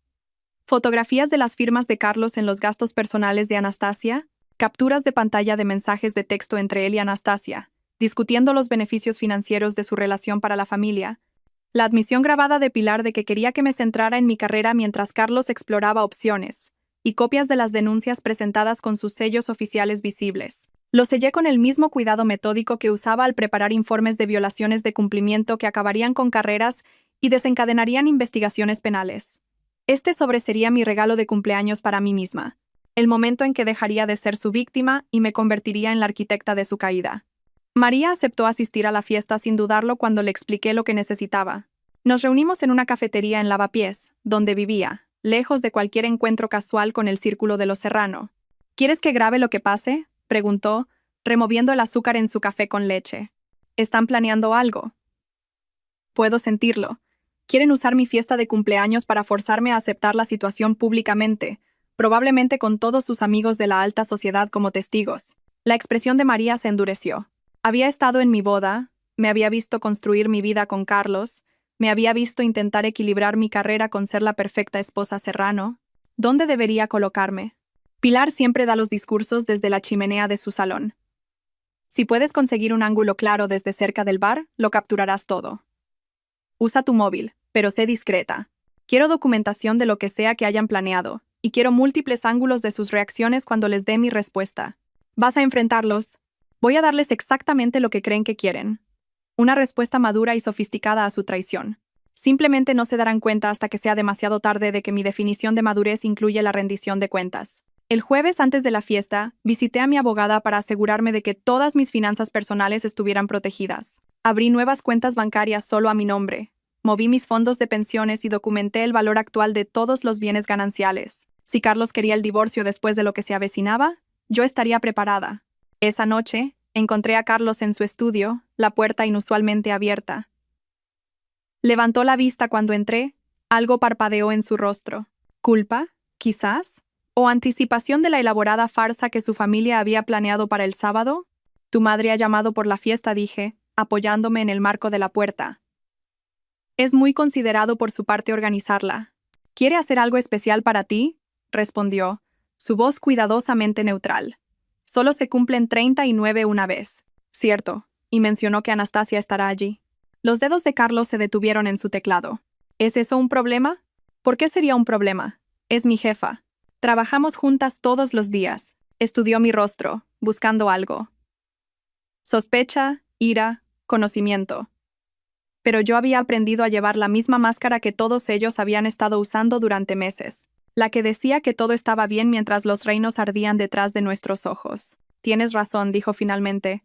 Fotografías de las firmas de Carlos en los gastos personales de Anastasia, capturas de pantalla de mensajes de texto entre él y Anastasia, discutiendo los beneficios financieros de su relación para la familia, la admisión grabada de Pilar de que quería que me centrara en mi carrera mientras Carlos exploraba opciones, y copias de las denuncias presentadas con sus sellos oficiales visibles. Lo sellé con el mismo cuidado metódico que usaba al preparar informes de violaciones de cumplimiento que acabarían con carreras y desencadenarían investigaciones penales. Este sobre sería mi regalo de cumpleaños para mí misma, el momento en que dejaría de ser su víctima y me convertiría en la arquitecta de su caída. María aceptó asistir a la fiesta sin dudarlo cuando le expliqué lo que necesitaba. Nos reunimos en una cafetería en Lavapiés, donde vivía, lejos de cualquier encuentro casual con el círculo de los Serrano. ¿Quieres que grabe lo que pase?, preguntó, removiendo el azúcar en su café con leche. ¿Están planeando algo? Puedo sentirlo. Quieren usar mi fiesta de cumpleaños para forzarme a aceptar la situación públicamente, probablemente con todos sus amigos de la alta sociedad como testigos. La expresión de María se endureció. Había estado en mi boda, me había visto construir mi vida con Carlos, me había visto intentar equilibrar mi carrera con ser la perfecta esposa Serrano. ¿Dónde debería colocarme? Pilar siempre da los discursos desde la chimenea de su salón. Si puedes conseguir un ángulo claro desde cerca del bar, lo capturarás todo. Usa tu móvil, pero sé discreta. Quiero documentación de lo que sea que hayan planeado, y quiero múltiples ángulos de sus reacciones cuando les dé mi respuesta. Vas a enfrentarlos. Voy a darles exactamente lo que creen que quieren. Una respuesta madura y sofisticada a su traición. Simplemente no se darán cuenta hasta que sea demasiado tarde de que mi definición de madurez incluye la rendición de cuentas. El jueves antes de la fiesta, visité a mi abogada para asegurarme de que todas mis finanzas personales estuvieran protegidas. Abrí nuevas cuentas bancarias solo a mi nombre. Moví mis fondos de pensiones y documenté el valor actual de todos los bienes gananciales. Si Carlos quería el divorcio después de lo que se avecinaba, yo estaría preparada. Esa noche, encontré a Carlos en su estudio, la puerta inusualmente abierta. Levantó la vista cuando entré, algo parpadeó en su rostro. ¿Culpa? ¿Quizás? ¿O anticipación de la elaborada farsa que su familia había planeado para el sábado? Tu madre ha llamado por la fiesta, dije, apoyándome en el marco de la puerta. Es muy considerado por su parte organizarla. ¿Quiere hacer algo especial para ti?, respondió, su voz cuidadosamente neutral. Solo se cumplen 39 una vez. Cierto, y mencionó que Anastasia estará allí. Los dedos de Carlos se detuvieron en su teclado. ¿Es eso un problema? ¿Por qué sería un problema? Es mi jefa. Trabajamos juntas todos los días. Estudió mi rostro, buscando algo. Sospecha, ira, conocimiento. Pero yo había aprendido a llevar la misma máscara que todos ellos habían estado usando durante meses, la que decía que todo estaba bien mientras los reinos ardían detrás de nuestros ojos. Tienes razón, dijo finalmente.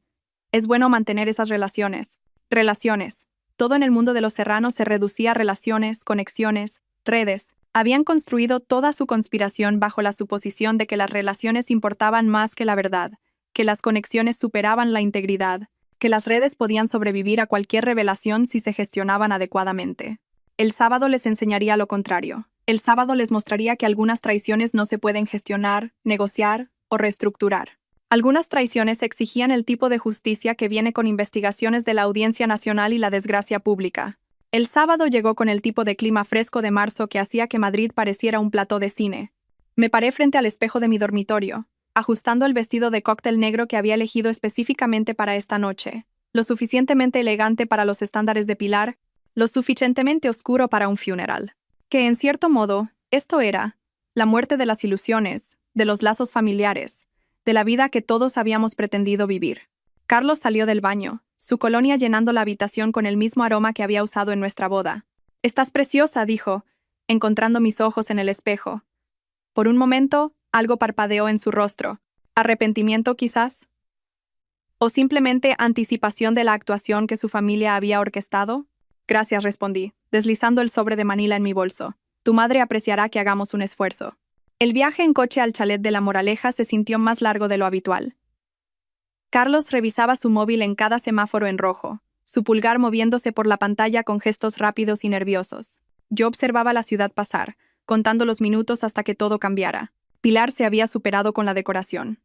Es bueno mantener esas relaciones. Relaciones. Todo en el mundo de los serranos se reducía a relaciones, conexiones, redes. Habían construido toda su conspiración bajo la suposición de que las relaciones importaban más que la verdad, que las conexiones superaban la integridad, que las redes podían sobrevivir a cualquier revelación si se gestionaban adecuadamente. El sábado les enseñaría lo contrario. El sábado les mostraría que algunas traiciones no se pueden gestionar, negociar o reestructurar. Algunas traiciones exigían el tipo de justicia que viene con investigaciones de la Audiencia Nacional y la desgracia pública. El sábado llegó con el tipo de clima fresco de marzo que hacía que Madrid pareciera un plató de cine. Me paré frente al espejo de mi dormitorio, ajustando el vestido de cóctel negro que había elegido específicamente para esta noche, lo suficientemente elegante para los estándares de Pilar, lo suficientemente oscuro para un funeral. Que en cierto modo, esto era la muerte de las ilusiones, de los lazos familiares, de la vida que todos habíamos pretendido vivir. Carlos salió del baño, su colonia llenando la habitación con el mismo aroma que había usado en nuestra boda. «Estás preciosa», dijo, encontrando mis ojos en el espejo. Por un momento, algo parpadeó en su rostro. ¿Arrepentimiento, quizás? ¿O simplemente anticipación de la actuación que su familia había orquestado? Gracias, respondí, deslizando el sobre de Manila en mi bolso. Tu madre apreciará que hagamos un esfuerzo. El viaje en coche al chalet de La Moraleja se sintió más largo de lo habitual. Carlos revisaba su móvil en cada semáforo en rojo, su pulgar moviéndose por la pantalla con gestos rápidos y nerviosos. Yo observaba la ciudad pasar, contando los minutos hasta que todo cambiara. Pilar se había superado con la decoración.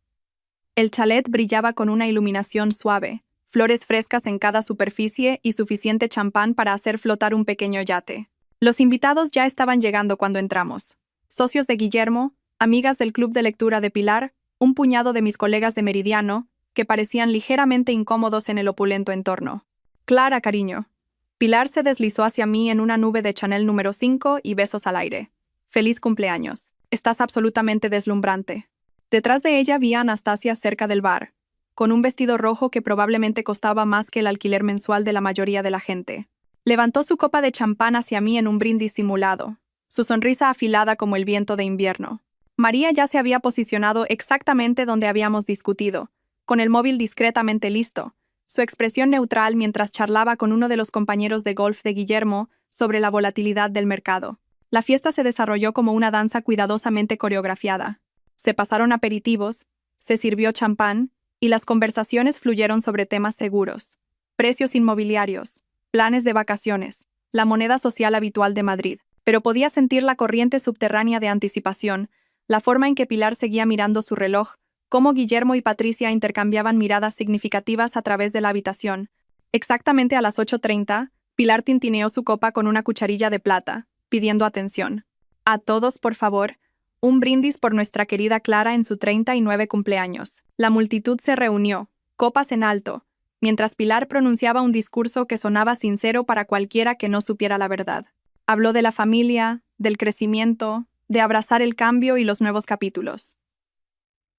El chalet brillaba con una iluminación suave, flores frescas en cada superficie y suficiente champán para hacer flotar un pequeño yate. Los invitados ya estaban llegando cuando entramos. Socios de Guillermo, amigas del club de lectura de Pilar, un puñado de mis colegas de Meridiano, que parecían ligeramente incómodos en el opulento entorno. Clara, cariño. Pilar se deslizó hacia mí en una nube de Chanel número 5 y besos al aire. Feliz cumpleaños. Estás absolutamente deslumbrante. Detrás de ella vi a Anastasia cerca del bar, con un vestido rojo que probablemente costaba más que el alquiler mensual de la mayoría de la gente. Levantó su copa de champán hacia mí en un brindis simulado, su sonrisa afilada como el viento de invierno. María ya se había posicionado exactamente donde habíamos discutido, con el móvil discretamente listo, su expresión neutral mientras charlaba con uno de los compañeros de golf de Guillermo sobre la volatilidad del mercado. La fiesta se desarrolló como una danza cuidadosamente coreografiada. Se pasaron aperitivos, se sirvió champán, y las conversaciones fluyeron sobre temas seguros, precios inmobiliarios, planes de vacaciones, la moneda social habitual de Madrid. Pero podía sentir la corriente subterránea de anticipación, la forma en que Pilar seguía mirando su reloj, cómo Guillermo y Patricia intercambiaban miradas significativas a través de la habitación. Exactamente a las 8:30, Pilar tintineó su copa con una cucharilla de plata, pidiendo atención. A todos, por favor, un brindis por nuestra querida Clara en su 39 cumpleaños. La multitud se reunió, copas en alto, mientras Pilar pronunciaba un discurso que sonaba sincero para cualquiera que no supiera la verdad. Habló de la familia, del crecimiento, de abrazar el cambio y los nuevos capítulos.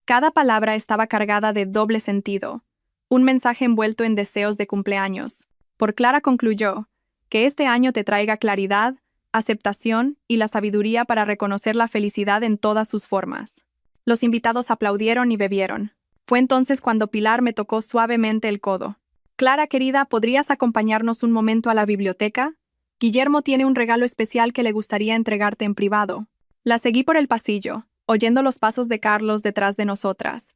Cada palabra estaba cargada de doble sentido, un mensaje envuelto en deseos de cumpleaños. Por Clara concluyó, que este año te traiga claridad, aceptación y la sabiduría para reconocer la felicidad en todas sus formas. Los invitados aplaudieron y bebieron. Fue entonces cuando Pilar me tocó suavemente el codo. Clara, querida, ¿podrías acompañarnos un momento a la biblioteca? Guillermo tiene un regalo especial que le gustaría entregarte en privado. La seguí por el pasillo, oyendo los pasos de Carlos detrás de nosotras.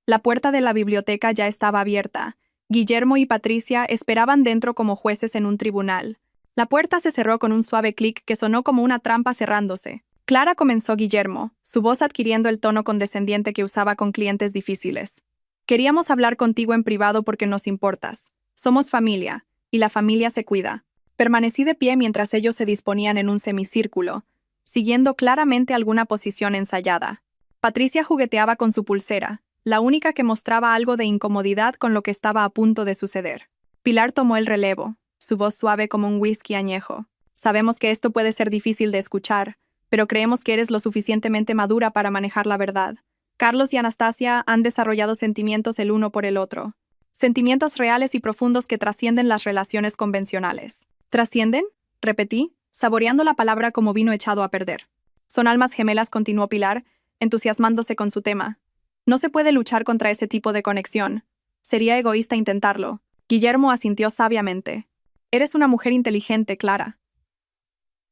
La puerta de la biblioteca ya estaba abierta. Guillermo y Patricia esperaban dentro como jueces en un tribunal. La puerta se cerró con un suave clic que sonó como una trampa cerrándose. Clara, comenzó Guillermo, su voz adquiriendo el tono condescendiente que usaba con clientes difíciles. Queríamos hablar contigo en privado porque nos importas. Somos familia, y la familia se cuida. Permanecí de pie mientras ellos se disponían en un semicírculo, siguiendo claramente alguna posición ensayada. Patricia jugueteaba con su pulsera, la única que mostraba algo de incomodidad con lo que estaba a punto de suceder. Pilar tomó el relevo, su voz suave como un whisky añejo. Sabemos que esto puede ser difícil de escuchar, pero creemos que eres lo suficientemente madura para manejar la verdad. Carlos y Anastasia han desarrollado sentimientos el uno por el otro. Sentimientos reales y profundos que trascienden las relaciones convencionales. ¿Trascienden? Repetí, saboreando la palabra como vino echado a perder. Son almas gemelas, continuó Pilar, entusiasmándose con su tema. No se puede luchar contra ese tipo de conexión. Sería egoísta intentarlo. Guillermo asintió sabiamente. Eres una mujer inteligente, Clara.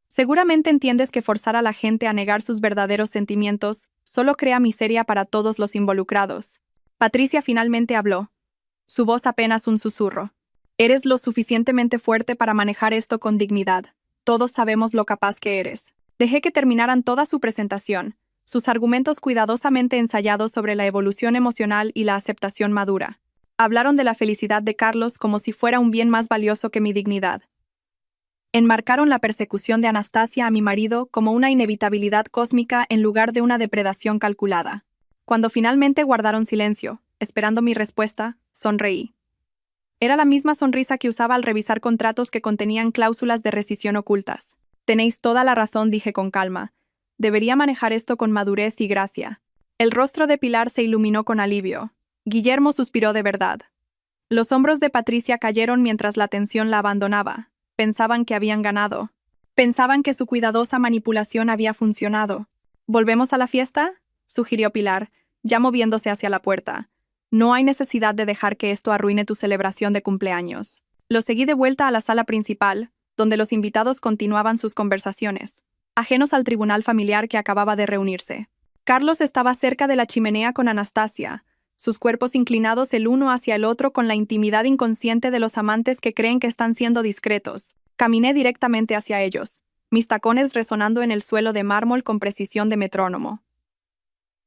Seguramente entiendes que forzar a la gente a negar sus verdaderos sentimientos solo crea miseria para todos los involucrados. Patricia finalmente habló. Su voz apenas un susurro. Eres lo suficientemente fuerte para manejar esto con dignidad. Todos sabemos lo capaz que eres. Dejé que terminaran toda su presentación, sus argumentos cuidadosamente ensayados sobre la evolución emocional y la aceptación madura. Hablaron de la felicidad de Carlos como si fuera un bien más valioso que mi dignidad. Enmarcaron la persecución de Anastasia a mi marido como una inevitabilidad cósmica en lugar de una depredación calculada. Cuando finalmente guardaron silencio, esperando mi respuesta, sonreí. Era la misma sonrisa que usaba al revisar contratos que contenían cláusulas de rescisión ocultas. Tenéis toda la razón, dije con calma. Debería manejar esto con madurez y gracia. El rostro de Pilar se iluminó con alivio. Guillermo suspiró de verdad. Los hombros de Patricia cayeron mientras la tensión la abandonaba. Pensaban que habían ganado. Pensaban que su cuidadosa manipulación había funcionado. ¿Volvemos a la fiesta?, sugirió Pilar, ya moviéndose hacia la puerta. No hay necesidad de dejar que esto arruine tu celebración de cumpleaños. Lo seguí de vuelta a la sala principal, donde los invitados continuaban sus conversaciones, ajenos al tribunal familiar que acababa de reunirse. Carlos estaba cerca de la chimenea con Anastasia, sus cuerpos inclinados el uno hacia el otro con la intimidad inconsciente de los amantes que creen que están siendo discretos. Caminé directamente hacia ellos, mis tacones resonando en el suelo de mármol con precisión de metrónomo.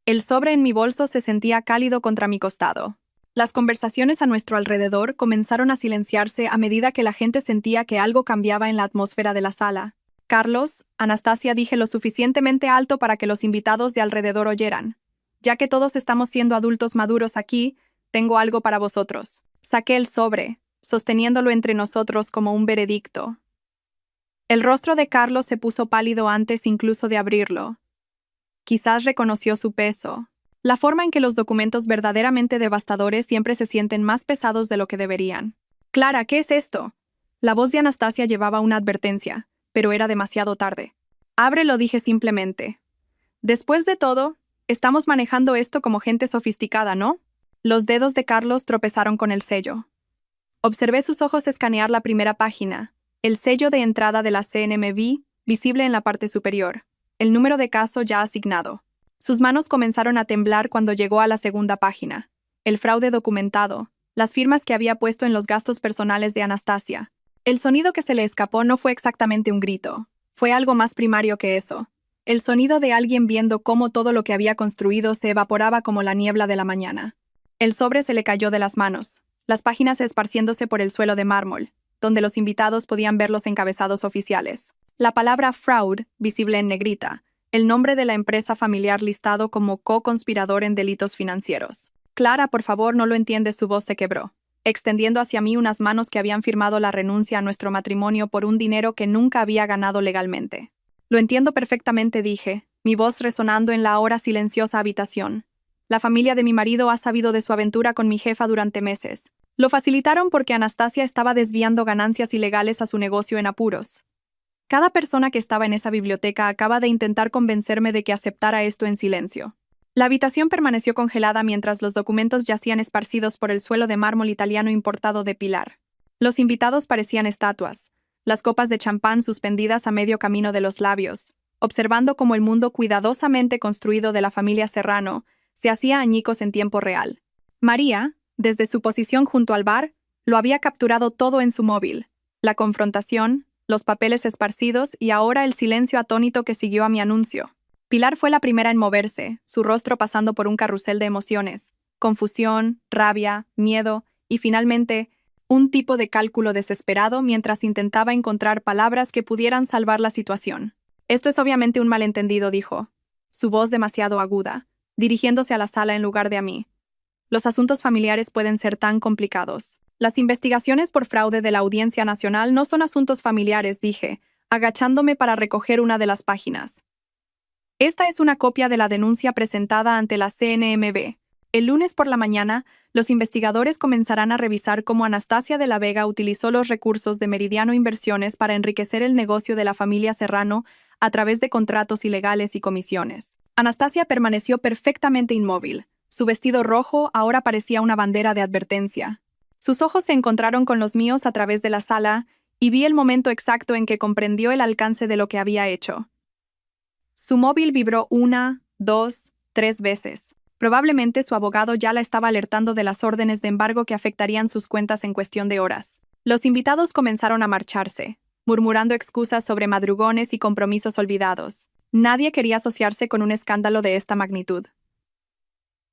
El sobre en mi bolso se sentía cálido contra mi costado. Las conversaciones a nuestro alrededor comenzaron a silenciarse a medida que la gente sentía que algo cambiaba en la atmósfera de la sala. Carlos, Anastasia, dije lo suficientemente alto para que los invitados de alrededor oyeran. Ya que todos estamos siendo adultos maduros aquí, tengo algo para vosotros. Saqué el sobre, sosteniéndolo entre nosotros como un veredicto. El rostro de Carlos se puso pálido antes incluso de abrirlo. Quizás reconoció su peso. La forma en que los documentos verdaderamente devastadores siempre se sienten más pesados de lo que deberían. Clara, ¿qué es esto? La voz de Anastasia llevaba una advertencia, pero era demasiado tarde. Ábrelo, dije simplemente. Después de todo, estamos manejando esto como gente sofisticada, ¿no? Los dedos de Carlos tropezaron con el sello. Observé sus ojos escanear la primera página, el sello de entrada de la CNMV, visible en la parte superior, el número de caso ya asignado. Sus manos comenzaron a temblar cuando llegó a la segunda página, el fraude documentado, las firmas que había puesto en los gastos personales de Anastasia. El sonido que se le escapó no fue exactamente un grito, fue algo más primario que eso. El sonido de alguien viendo cómo todo lo que había construido se evaporaba como la niebla de la mañana. El sobre se le cayó de las manos, las páginas esparciéndose por el suelo de mármol, donde los invitados podían ver los encabezados oficiales. La palabra fraud, visible en negrita, el nombre de la empresa familiar listado como co-conspirador en delitos financieros. Clara, por favor, no lo entiendes, su voz se quebró, extendiendo hacia mí unas manos que habían firmado la renuncia a nuestro matrimonio por un dinero que nunca había ganado legalmente. Lo entiendo perfectamente, dije, mi voz resonando en la ahora silenciosa habitación. La familia de mi marido ha sabido de su aventura con mi jefa durante meses. Lo facilitaron porque Anastasia estaba desviando ganancias ilegales a su negocio en apuros. Cada persona que estaba en esa biblioteca acaba de intentar convencerme de que aceptara esto en silencio. La habitación permaneció congelada mientras los documentos yacían esparcidos por el suelo de mármol italiano importado de Pilar. Los invitados parecían estatuas, las copas de champán suspendidas a medio camino de los labios, observando cómo el mundo cuidadosamente construido de la familia Serrano se hacía añicos en tiempo real. María, desde su posición junto al bar, lo había capturado todo en su móvil. La confrontación, los papeles esparcidos y ahora el silencio atónito que siguió a mi anuncio. Pilar fue la primera en moverse, su rostro pasando por un carrusel de emociones, confusión, rabia, miedo y finalmente un tipo de cálculo desesperado mientras intentaba encontrar palabras que pudieran salvar la situación. Esto es obviamente un malentendido, dijo, su voz demasiado aguda, dirigiéndose a la sala en lugar de a mí. Los asuntos familiares pueden ser tan complicados. Las investigaciones por fraude de la Audiencia Nacional no son asuntos familiares, dije, agachándome para recoger una de las páginas. Esta es una copia de la denuncia presentada ante la CNMV. El lunes por la mañana, los investigadores comenzarán a revisar cómo Anastasia de la Vega utilizó los recursos de Meridiano Inversiones para enriquecer el negocio de la familia Serrano a través de contratos ilegales y comisiones. Anastasia permaneció perfectamente inmóvil. Su vestido rojo ahora parecía una bandera de advertencia. Sus ojos se encontraron con los míos a través de la sala y vi el momento exacto en que comprendió el alcance de lo que había hecho. Su móvil vibró 1, 2, 3 veces. Probablemente su abogado ya la estaba alertando de las órdenes de embargo que afectarían sus cuentas en cuestión de horas. Los invitados comenzaron a marcharse, murmurando excusas sobre madrugones y compromisos olvidados. Nadie quería asociarse con un escándalo de esta magnitud.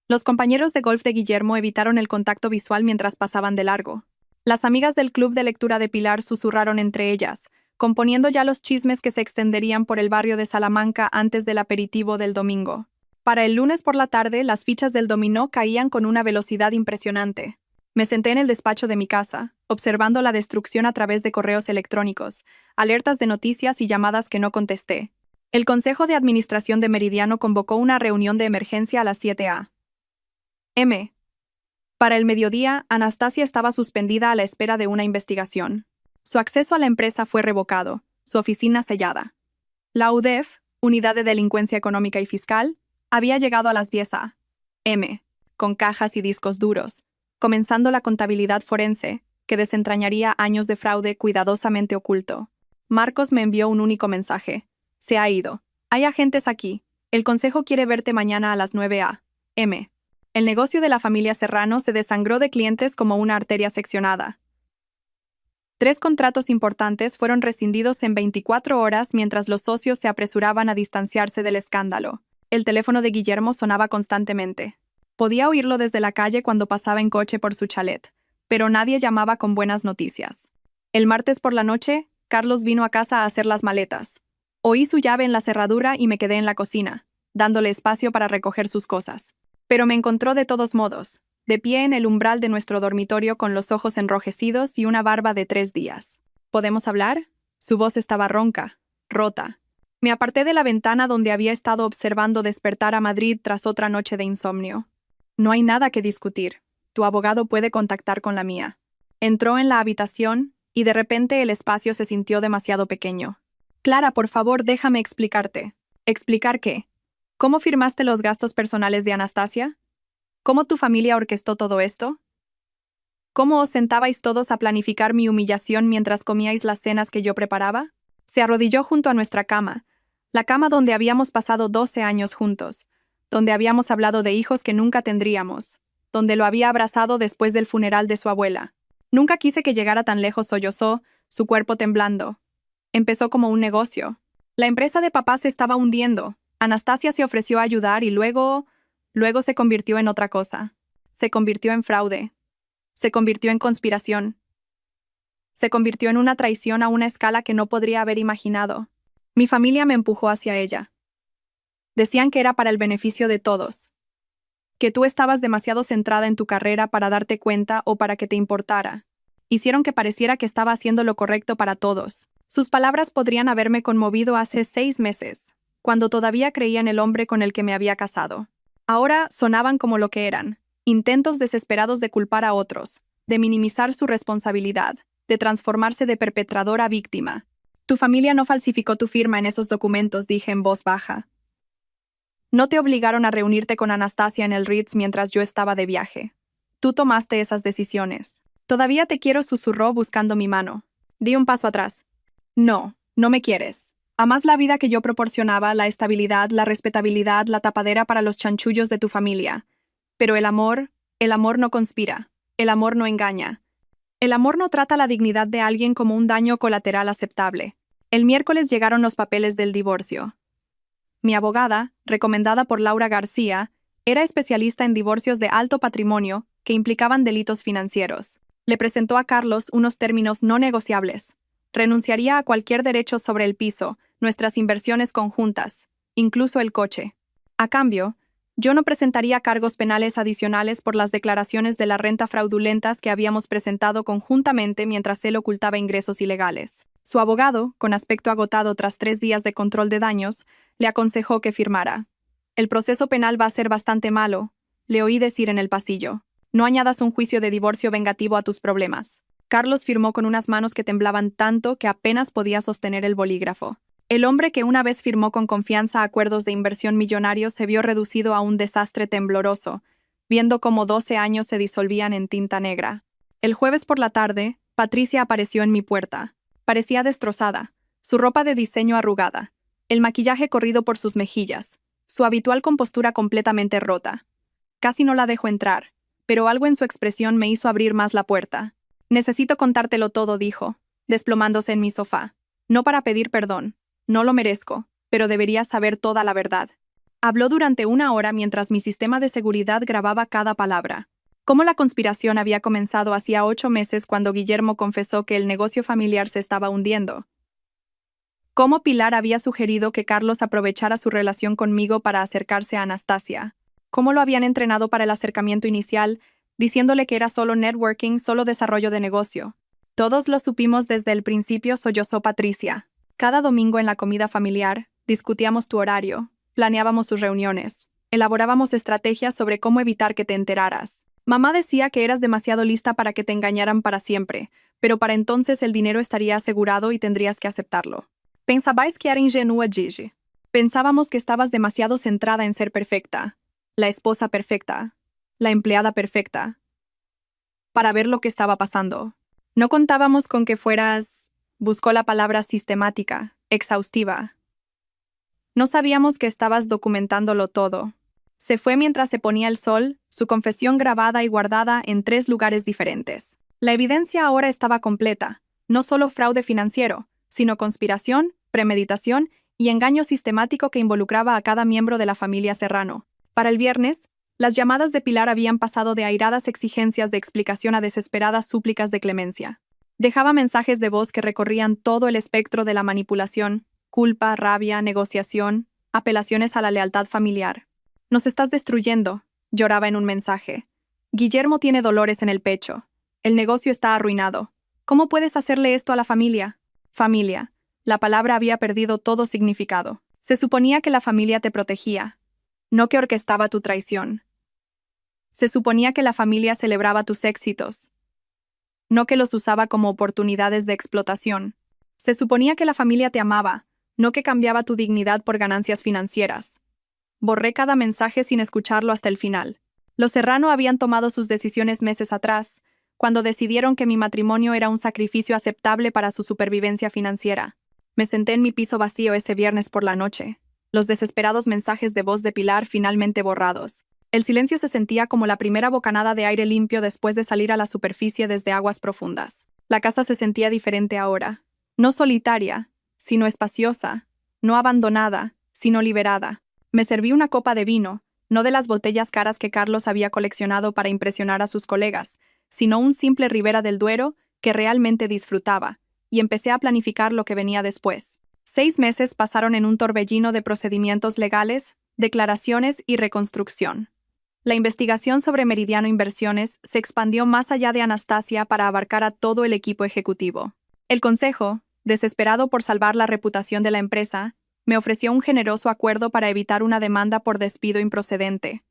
Los compañeros de golf de Guillermo evitaron el contacto visual mientras pasaban de largo. Las amigas del club de lectura de Pilar susurraron entre ellas, componiendo ya los chismes que se extenderían por el barrio de Salamanca antes del aperitivo del domingo. Para el lunes por la tarde, las fichas del dominó caían con una velocidad impresionante. Me senté en el despacho de mi casa, observando la destrucción a través de correos electrónicos, alertas de noticias y llamadas que no contesté. El Consejo de Administración de Meridiano convocó una reunión de emergencia a las 7 a.m. Para el mediodía, Anastasia estaba suspendida a la espera de una investigación. Su acceso a la empresa fue revocado, su oficina sellada. La UDEF, Unidad de Delincuencia Económica y Fiscal, había llegado a las 10 a.m., con cajas y discos duros, comenzando la contabilidad forense, que desentrañaría años de fraude cuidadosamente oculto. Marcos me envió un único mensaje. Se ha ido. Hay agentes aquí. El consejo quiere verte mañana a las 9 a.m. El negocio de la familia Serrano se desangró de clientes como una arteria seccionada. 3 contratos importantes fueron rescindidos en 24 horas mientras los socios se apresuraban a distanciarse del escándalo. El teléfono de Guillermo sonaba constantemente. Podía oírlo desde la calle cuando pasaba en coche por su chalet, pero nadie llamaba con buenas noticias. El martes por la noche, Carlos vino a casa a hacer las maletas. Oí su llave en la cerradura y me quedé en la cocina, dándole espacio para recoger sus cosas. Pero me encontró de todos modos, de pie en el umbral de nuestro dormitorio con los ojos enrojecidos y una barba de 3 días. ¿Podemos hablar? Su voz estaba ronca, rota. Me aparté de la ventana donde había estado observando despertar a Madrid tras otra noche de insomnio. No hay nada que discutir. Tu abogado puede contactar con la mía. Entró en la habitación y de repente el espacio se sintió demasiado pequeño. Clara, por favor, déjame explicarte. ¿Explicar qué? ¿Cómo firmaste los gastos personales de Anastasia? ¿Cómo tu familia orquestó todo esto? ¿Cómo os sentabais todos a planificar mi humillación mientras comíais las cenas que yo preparaba? Se arrodilló junto a nuestra cama, la cama donde habíamos pasado 12 años juntos, donde habíamos hablado de hijos que nunca tendríamos, donde lo había abrazado después del funeral de su abuela. Nunca quise que llegara tan lejos, sollozó, su cuerpo temblando. Empezó como un negocio. La empresa de papá se estaba hundiendo. Anastasia se ofreció a ayudar y luego se convirtió en otra cosa. Se convirtió en fraude. Se convirtió en conspiración. Se convirtió en una traición a una escala que no podría haber imaginado. Mi familia me empujó hacia ella. Decían que era para el beneficio de todos. Que tú estabas demasiado centrada en tu carrera para darte cuenta o para que te importara. Hicieron que pareciera que estaba haciendo lo correcto para todos. Sus palabras podrían haberme conmovido hace 6 meses, cuando todavía creía en el hombre con el que me había casado. Ahora sonaban como lo que eran, intentos desesperados de culpar a otros, de minimizar su responsabilidad, de transformarse de perpetrador a víctima. Tu familia no falsificó tu firma en esos documentos, dije en voz baja. No te obligaron a reunirte con Anastasia en el Ritz mientras yo estaba de viaje. Tú tomaste esas decisiones. Todavía te quiero, susurró buscando mi mano. Di un paso atrás. No, no me quieres. Amas la vida que yo proporcionaba, la estabilidad, la respetabilidad, la tapadera para los chanchullos de tu familia. Pero el amor no conspira. El amor no engaña. El amor no trata la dignidad de alguien como un daño colateral aceptable. El miércoles llegaron los papeles del divorcio. Mi abogada, recomendada por Laura García, era especialista en divorcios de alto patrimonio que implicaban delitos financieros. Le presentó a Carlos unos términos no negociables. Renunciaría a cualquier derecho sobre el piso, nuestras inversiones conjuntas, incluso el coche. A cambio, yo no presentaría cargos penales adicionales por las declaraciones de la renta fraudulentas que habíamos presentado conjuntamente mientras él ocultaba ingresos ilegales. Su abogado, con aspecto agotado tras 3 días de control de daños, le aconsejó que firmara. El proceso penal va a ser bastante malo, le oí decir en el pasillo. No añadas un juicio de divorcio vengativo a tus problemas. Carlos firmó con unas manos que temblaban tanto que apenas podía sostener el bolígrafo. El hombre que una vez firmó con confianza acuerdos de inversión millonarios se vio reducido a un desastre tembloroso, viendo cómo 12 años se disolvían en tinta negra. El jueves por la tarde, Patricia apareció en mi puerta. Parecía destrozada, su ropa de diseño arrugada, el maquillaje corrido por sus mejillas, su habitual compostura completamente rota. Casi no la dejó entrar, pero algo en su expresión me hizo abrir más la puerta. Necesito contártelo todo, dijo, desplomándose en mi sofá. No para pedir perdón, no lo merezco, pero deberías saber toda la verdad. Habló durante 1 hora mientras mi sistema de seguridad grababa cada palabra. Cómo la conspiración había comenzado hacía 8 meses cuando Guillermo confesó que el negocio familiar se estaba hundiendo. Cómo Pilar había sugerido que Carlos aprovechara su relación conmigo para acercarse a Anastasia. Cómo lo habían entrenado para el acercamiento inicial, diciéndole que era solo networking, solo desarrollo de negocio. Todos lo supimos desde el principio, sollozó Patricia. Cada domingo en la comida familiar, discutíamos tu horario, planeábamos sus reuniones, elaborábamos estrategias sobre cómo evitar que te enteraras. Mamá decía que eras demasiado lista para que te engañaran para siempre, pero para entonces el dinero estaría asegurado y tendrías que aceptarlo. Pensabais que era ingenua, Gigi. Pensábamos que estabas demasiado centrada en ser perfecta, la esposa perfecta, la empleada perfecta, para ver lo que estaba pasando. No contábamos con que fueras, buscó la palabra sistemática, exhaustiva. No sabíamos que estabas documentándolo todo. Se fue mientras se ponía el sol, su confesión grabada y guardada en 3 lugares diferentes. La evidencia ahora estaba completa, no solo fraude financiero, sino conspiración, premeditación y engaño sistemático que involucraba a cada miembro de la familia Serrano. Para el viernes, las llamadas de Pilar habían pasado de airadas exigencias de explicación a desesperadas súplicas de clemencia. Dejaba mensajes de voz que recorrían todo el espectro de la manipulación, culpa, rabia, negociación, apelaciones a la lealtad familiar. Nos estás destruyendo, lloraba en un mensaje. Guillermo tiene dolores en el pecho. El negocio está arruinado. ¿Cómo puedes hacerle esto a la familia? Familia. La palabra había perdido todo significado. Se suponía que la familia te protegía, no que orquestaba tu traición. Se suponía que la familia celebraba tus éxitos, no que los usaba como oportunidades de explotación. Se suponía que la familia te amaba, no que cambiaba tu dignidad por ganancias financieras. Borré cada mensaje sin escucharlo hasta el final. Los Serrano habían tomado sus decisiones meses atrás, cuando decidieron que mi matrimonio era un sacrificio aceptable para su supervivencia financiera. Me senté en mi piso vacío ese viernes por la noche, los desesperados mensajes de voz de Pilar finalmente borrados. El silencio se sentía como la primera bocanada de aire limpio después de salir a la superficie desde aguas profundas. La casa se sentía diferente ahora, no solitaria, sino espaciosa, no abandonada, sino liberada. Me serví una copa de vino, no de las botellas caras que Carlos había coleccionado para impresionar a sus colegas, sino un simple Ribera del Duero que realmente disfrutaba, y empecé a planificar lo que venía después. 6 meses pasaron en un torbellino de procedimientos legales, declaraciones y reconstrucción. La investigación sobre Meridiano Inversiones se expandió más allá de Anastasia para abarcar a todo el equipo ejecutivo. El consejo, desesperado por salvar la reputación de la empresa, me ofreció un generoso acuerdo para evitar una demanda por despido improcedente.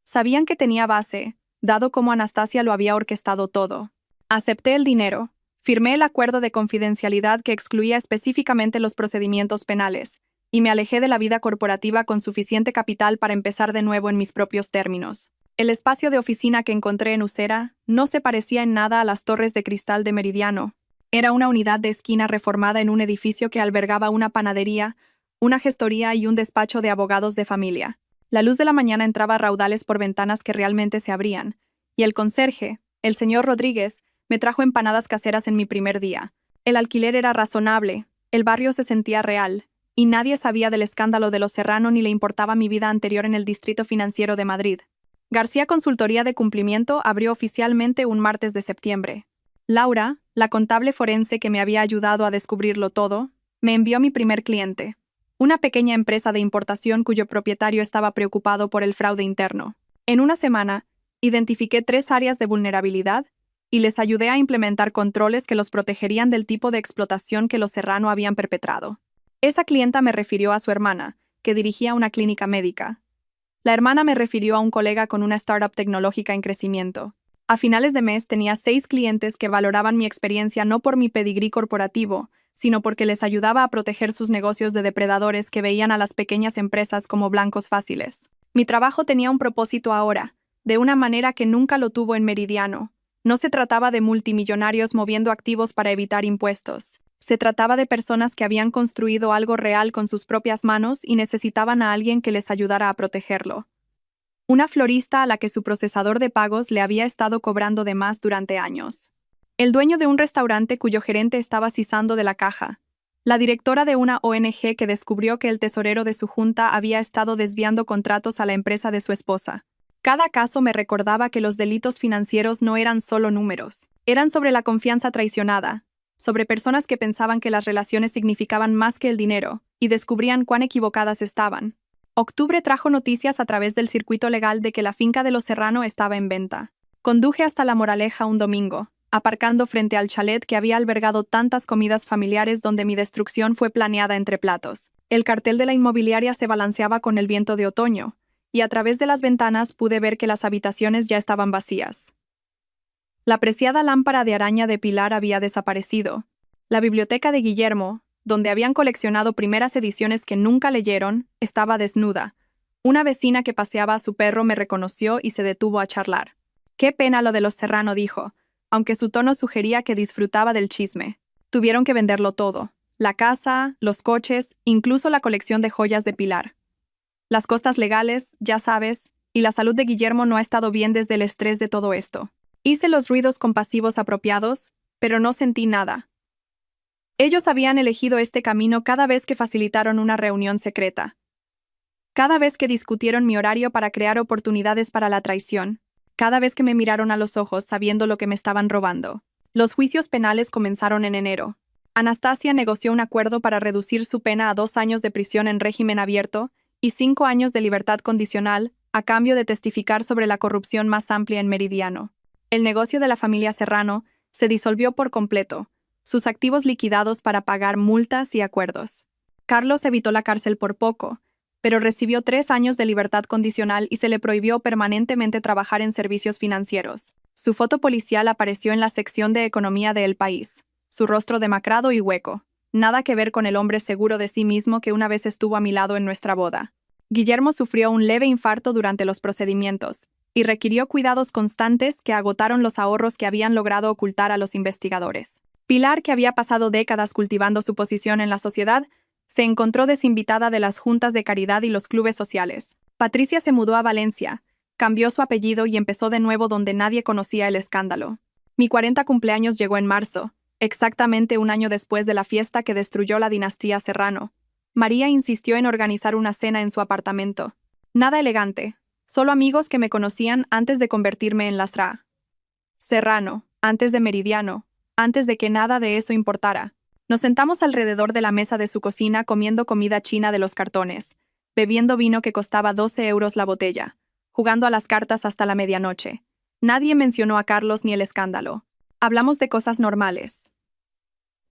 Sabían que tenía base, dado cómo Anastasia lo había orquestado todo. Acepté el dinero, firmé el acuerdo de confidencialidad que excluía específicamente los procedimientos penales, y me alejé de la vida corporativa con suficiente capital para empezar de nuevo en mis propios términos. El espacio de oficina que encontré en Usera no se parecía en nada a las torres de cristal de Meridiano. Era una unidad de esquina reformada en un edificio que albergaba una panadería, una gestoría y un despacho de abogados de familia. La luz de la mañana entraba a raudales por ventanas que realmente se abrían, y el conserje, el señor Rodríguez, me trajo empanadas caseras en mi primer día. El alquiler era razonable, el barrio se sentía real, y nadie sabía del escándalo de los Serrano ni le importaba mi vida anterior en el Distrito Financiero de Madrid. García Consultoría de Cumplimiento abrió oficialmente un martes de septiembre. Laura, la contable forense que me había ayudado a descubrirlo todo, me envió mi primer cliente, una pequeña empresa de importación cuyo propietario estaba preocupado por el fraude interno. En una semana, identifiqué 3 áreas de vulnerabilidad y les ayudé a implementar controles que los protegerían del tipo de explotación que los Serrano habían perpetrado. Esa clienta me refirió a su hermana, que dirigía una clínica médica. La hermana me refirió a un colega con una startup tecnológica en crecimiento. A finales de mes tenía 6 clientes que valoraban mi experiencia no por mi pedigrí corporativo, sino porque les ayudaba a proteger sus negocios de depredadores que veían a las pequeñas empresas como blancos fáciles. Mi trabajo tenía un propósito ahora, de una manera que nunca lo tuvo en Meridiano. No se trataba de multimillonarios moviendo activos para evitar impuestos. Se trataba de personas que habían construido algo real con sus propias manos y necesitaban a alguien que les ayudara a protegerlo. Una florista a la que su procesador de pagos le había estado cobrando de más durante años. El dueño de un restaurante cuyo gerente estaba sisando de la caja. La directora de una ONG que descubrió que el tesorero de su junta había estado desviando contratos a la empresa de su esposa. Cada caso me recordaba que los delitos financieros no eran solo números. Eran sobre la confianza traicionada, sobre personas que pensaban que las relaciones significaban más que el dinero, y descubrían cuán equivocadas estaban. Octubre trajo noticias a través del circuito legal de que la finca de los Serrano estaba en venta. Conduje hasta La Moraleja un domingo, aparcando frente al chalet que había albergado tantas comidas familiares donde mi destrucción fue planeada entre platos. El cartel de la inmobiliaria se balanceaba con el viento de otoño, y a través de las ventanas pude ver que las habitaciones ya estaban vacías. La preciada lámpara de araña de Pilar había desaparecido. La biblioteca de Guillermo, donde habían coleccionado primeras ediciones que nunca leyeron, estaba desnuda. Una vecina que paseaba a su perro me reconoció y se detuvo a charlar. «Qué pena lo de los Serrano», dijo, aunque su tono sugería que disfrutaba del chisme. Tuvieron que venderlo todo: la casa, los coches, incluso la colección de joyas de Pilar. Las costas legales, ya sabes, y la salud de Guillermo no ha estado bien desde el estrés de todo esto. Hice los ruidos compasivos apropiados, pero no sentí nada. Ellos habían elegido este camino cada vez que facilitaron una reunión secreta. Cada vez que discutieron mi horario para crear oportunidades para la traición. Cada vez que me miraron a los ojos sabiendo lo que me estaban robando. Los juicios penales comenzaron en enero. Anastasia negoció un acuerdo para reducir su pena a 2 años de prisión en régimen abierto y 5 años de libertad condicional, a cambio de testificar sobre la corrupción más amplia en Meridiano. El negocio de la familia Serrano se disolvió por completo, sus activos liquidados para pagar multas y acuerdos. Carlos evitó la cárcel por poco, pero recibió 3 años de libertad condicional y se le prohibió permanentemente trabajar en servicios financieros. Su foto policial apareció en la sección de economía de El País, su rostro demacrado y hueco. Nada que ver con el hombre seguro de sí mismo que una vez estuvo a mi lado en nuestra boda. Guillermo sufrió un leve infarto durante los procedimientos y requirió cuidados constantes que agotaron los ahorros que habían logrado ocultar a los investigadores. Pilar, que había pasado décadas cultivando su posición en la sociedad, se encontró desinvitada de las juntas de caridad y los clubes sociales. Patricia se mudó a Valencia, cambió su apellido y empezó de nuevo donde nadie conocía el escándalo. Mi 40 cumpleaños llegó en marzo, exactamente un año después de la fiesta que destruyó la dinastía Serrano. María insistió en organizar una cena en su apartamento. Nada elegante, solo amigos que me conocían antes de convertirme en lastra. Serrano, antes de Meridiano, antes de que nada de eso importara. Nos sentamos alrededor de la mesa de su cocina comiendo comida china de los cartones, bebiendo vino que costaba 12 euros la botella, jugando a las cartas hasta la medianoche. Nadie mencionó a Carlos ni el escándalo. Hablamos de cosas normales.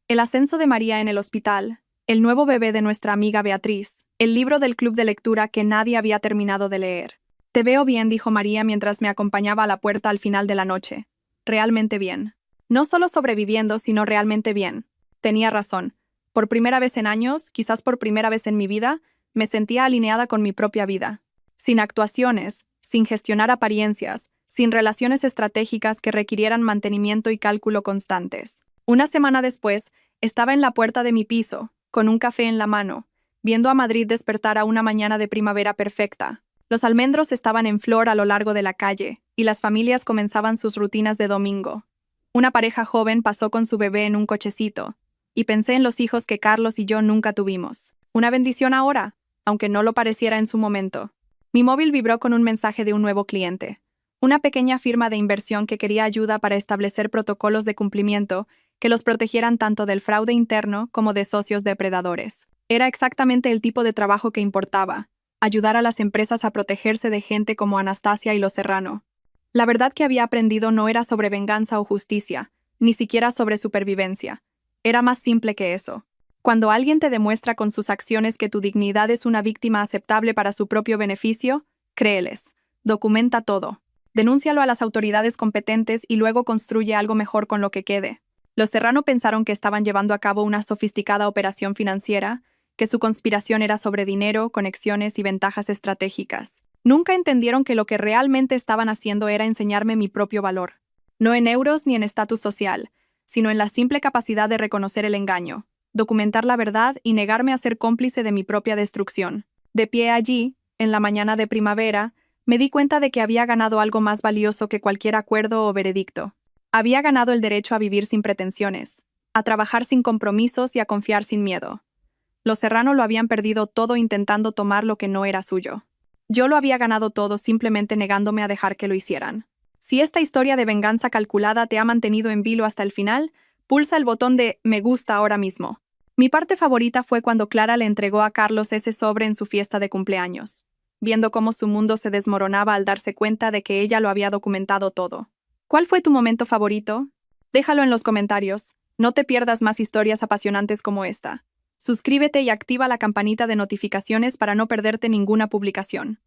El ascenso de María en el hospital, el nuevo bebé de nuestra amiga Beatriz, el libro del club de lectura que nadie había terminado de leer. «Te veo bien», dijo María mientras me acompañaba a la puerta al final de la noche. «Realmente bien. No solo sobreviviendo, sino realmente bien». Tenía razón. Por primera vez en años, quizás por primera vez en mi vida, me sentía alineada con mi propia vida. Sin actuaciones, sin gestionar apariencias, sin relaciones estratégicas que requirieran mantenimiento y cálculo constantes. Una semana después, estaba en la puerta de mi piso, con un café en la mano, viendo a Madrid despertar a una mañana de primavera perfecta. Los almendros estaban en flor a lo largo de la calle, y las familias comenzaban sus rutinas de domingo. Una pareja joven pasó con su bebé en un cochecito, y pensé en los hijos que Carlos y yo nunca tuvimos. Una bendición ahora, aunque no lo pareciera en su momento. Mi móvil vibró con un mensaje de un nuevo cliente. Una pequeña firma de inversión que quería ayuda para establecer protocolos de cumplimiento que los protegieran tanto del fraude interno como de socios depredadores. Era exactamente el tipo de trabajo que importaba: ayudar a las empresas a protegerse de gente como Anastasia y los Serrano. La verdad que había aprendido no era sobre venganza o justicia, ni siquiera sobre supervivencia. Era más simple que eso. Cuando alguien te demuestra con sus acciones que tu dignidad es una víctima aceptable para su propio beneficio, Créeles. Documenta todo. Denúncialo a las autoridades competentes y luego construye algo mejor con lo que quede. Los Serrano pensaron que estaban llevando a cabo una sofisticada operación financiera, que su conspiración era sobre dinero, conexiones y ventajas estratégicas. Nunca entendieron que lo que realmente estaban haciendo era enseñarme mi propio valor. No en euros ni en estatus social, sino en la simple capacidad de reconocer el engaño, documentar la verdad y negarme a ser cómplice de mi propia destrucción. De pie allí, en la mañana de primavera, me di cuenta de que había ganado algo más valioso que cualquier acuerdo o veredicto. Había ganado el derecho a vivir sin pretensiones, a trabajar sin compromisos y a confiar sin miedo. Los Serrano lo habían perdido todo intentando tomar lo que no era suyo. Yo lo había ganado todo simplemente negándome a dejar que lo hicieran. Si esta historia de venganza calculada te ha mantenido en vilo hasta el final, pulsa el botón de me gusta ahora mismo. Mi parte favorita fue cuando Clara le entregó a Carlos ese sobre en su fiesta de cumpleaños, viendo cómo su mundo se desmoronaba al darse cuenta de que ella lo había documentado todo. ¿Cuál fue tu momento favorito? Déjalo en los comentarios. No te pierdas más historias apasionantes como esta. Suscríbete y activa la campanita de notificaciones para no perderte ninguna publicación.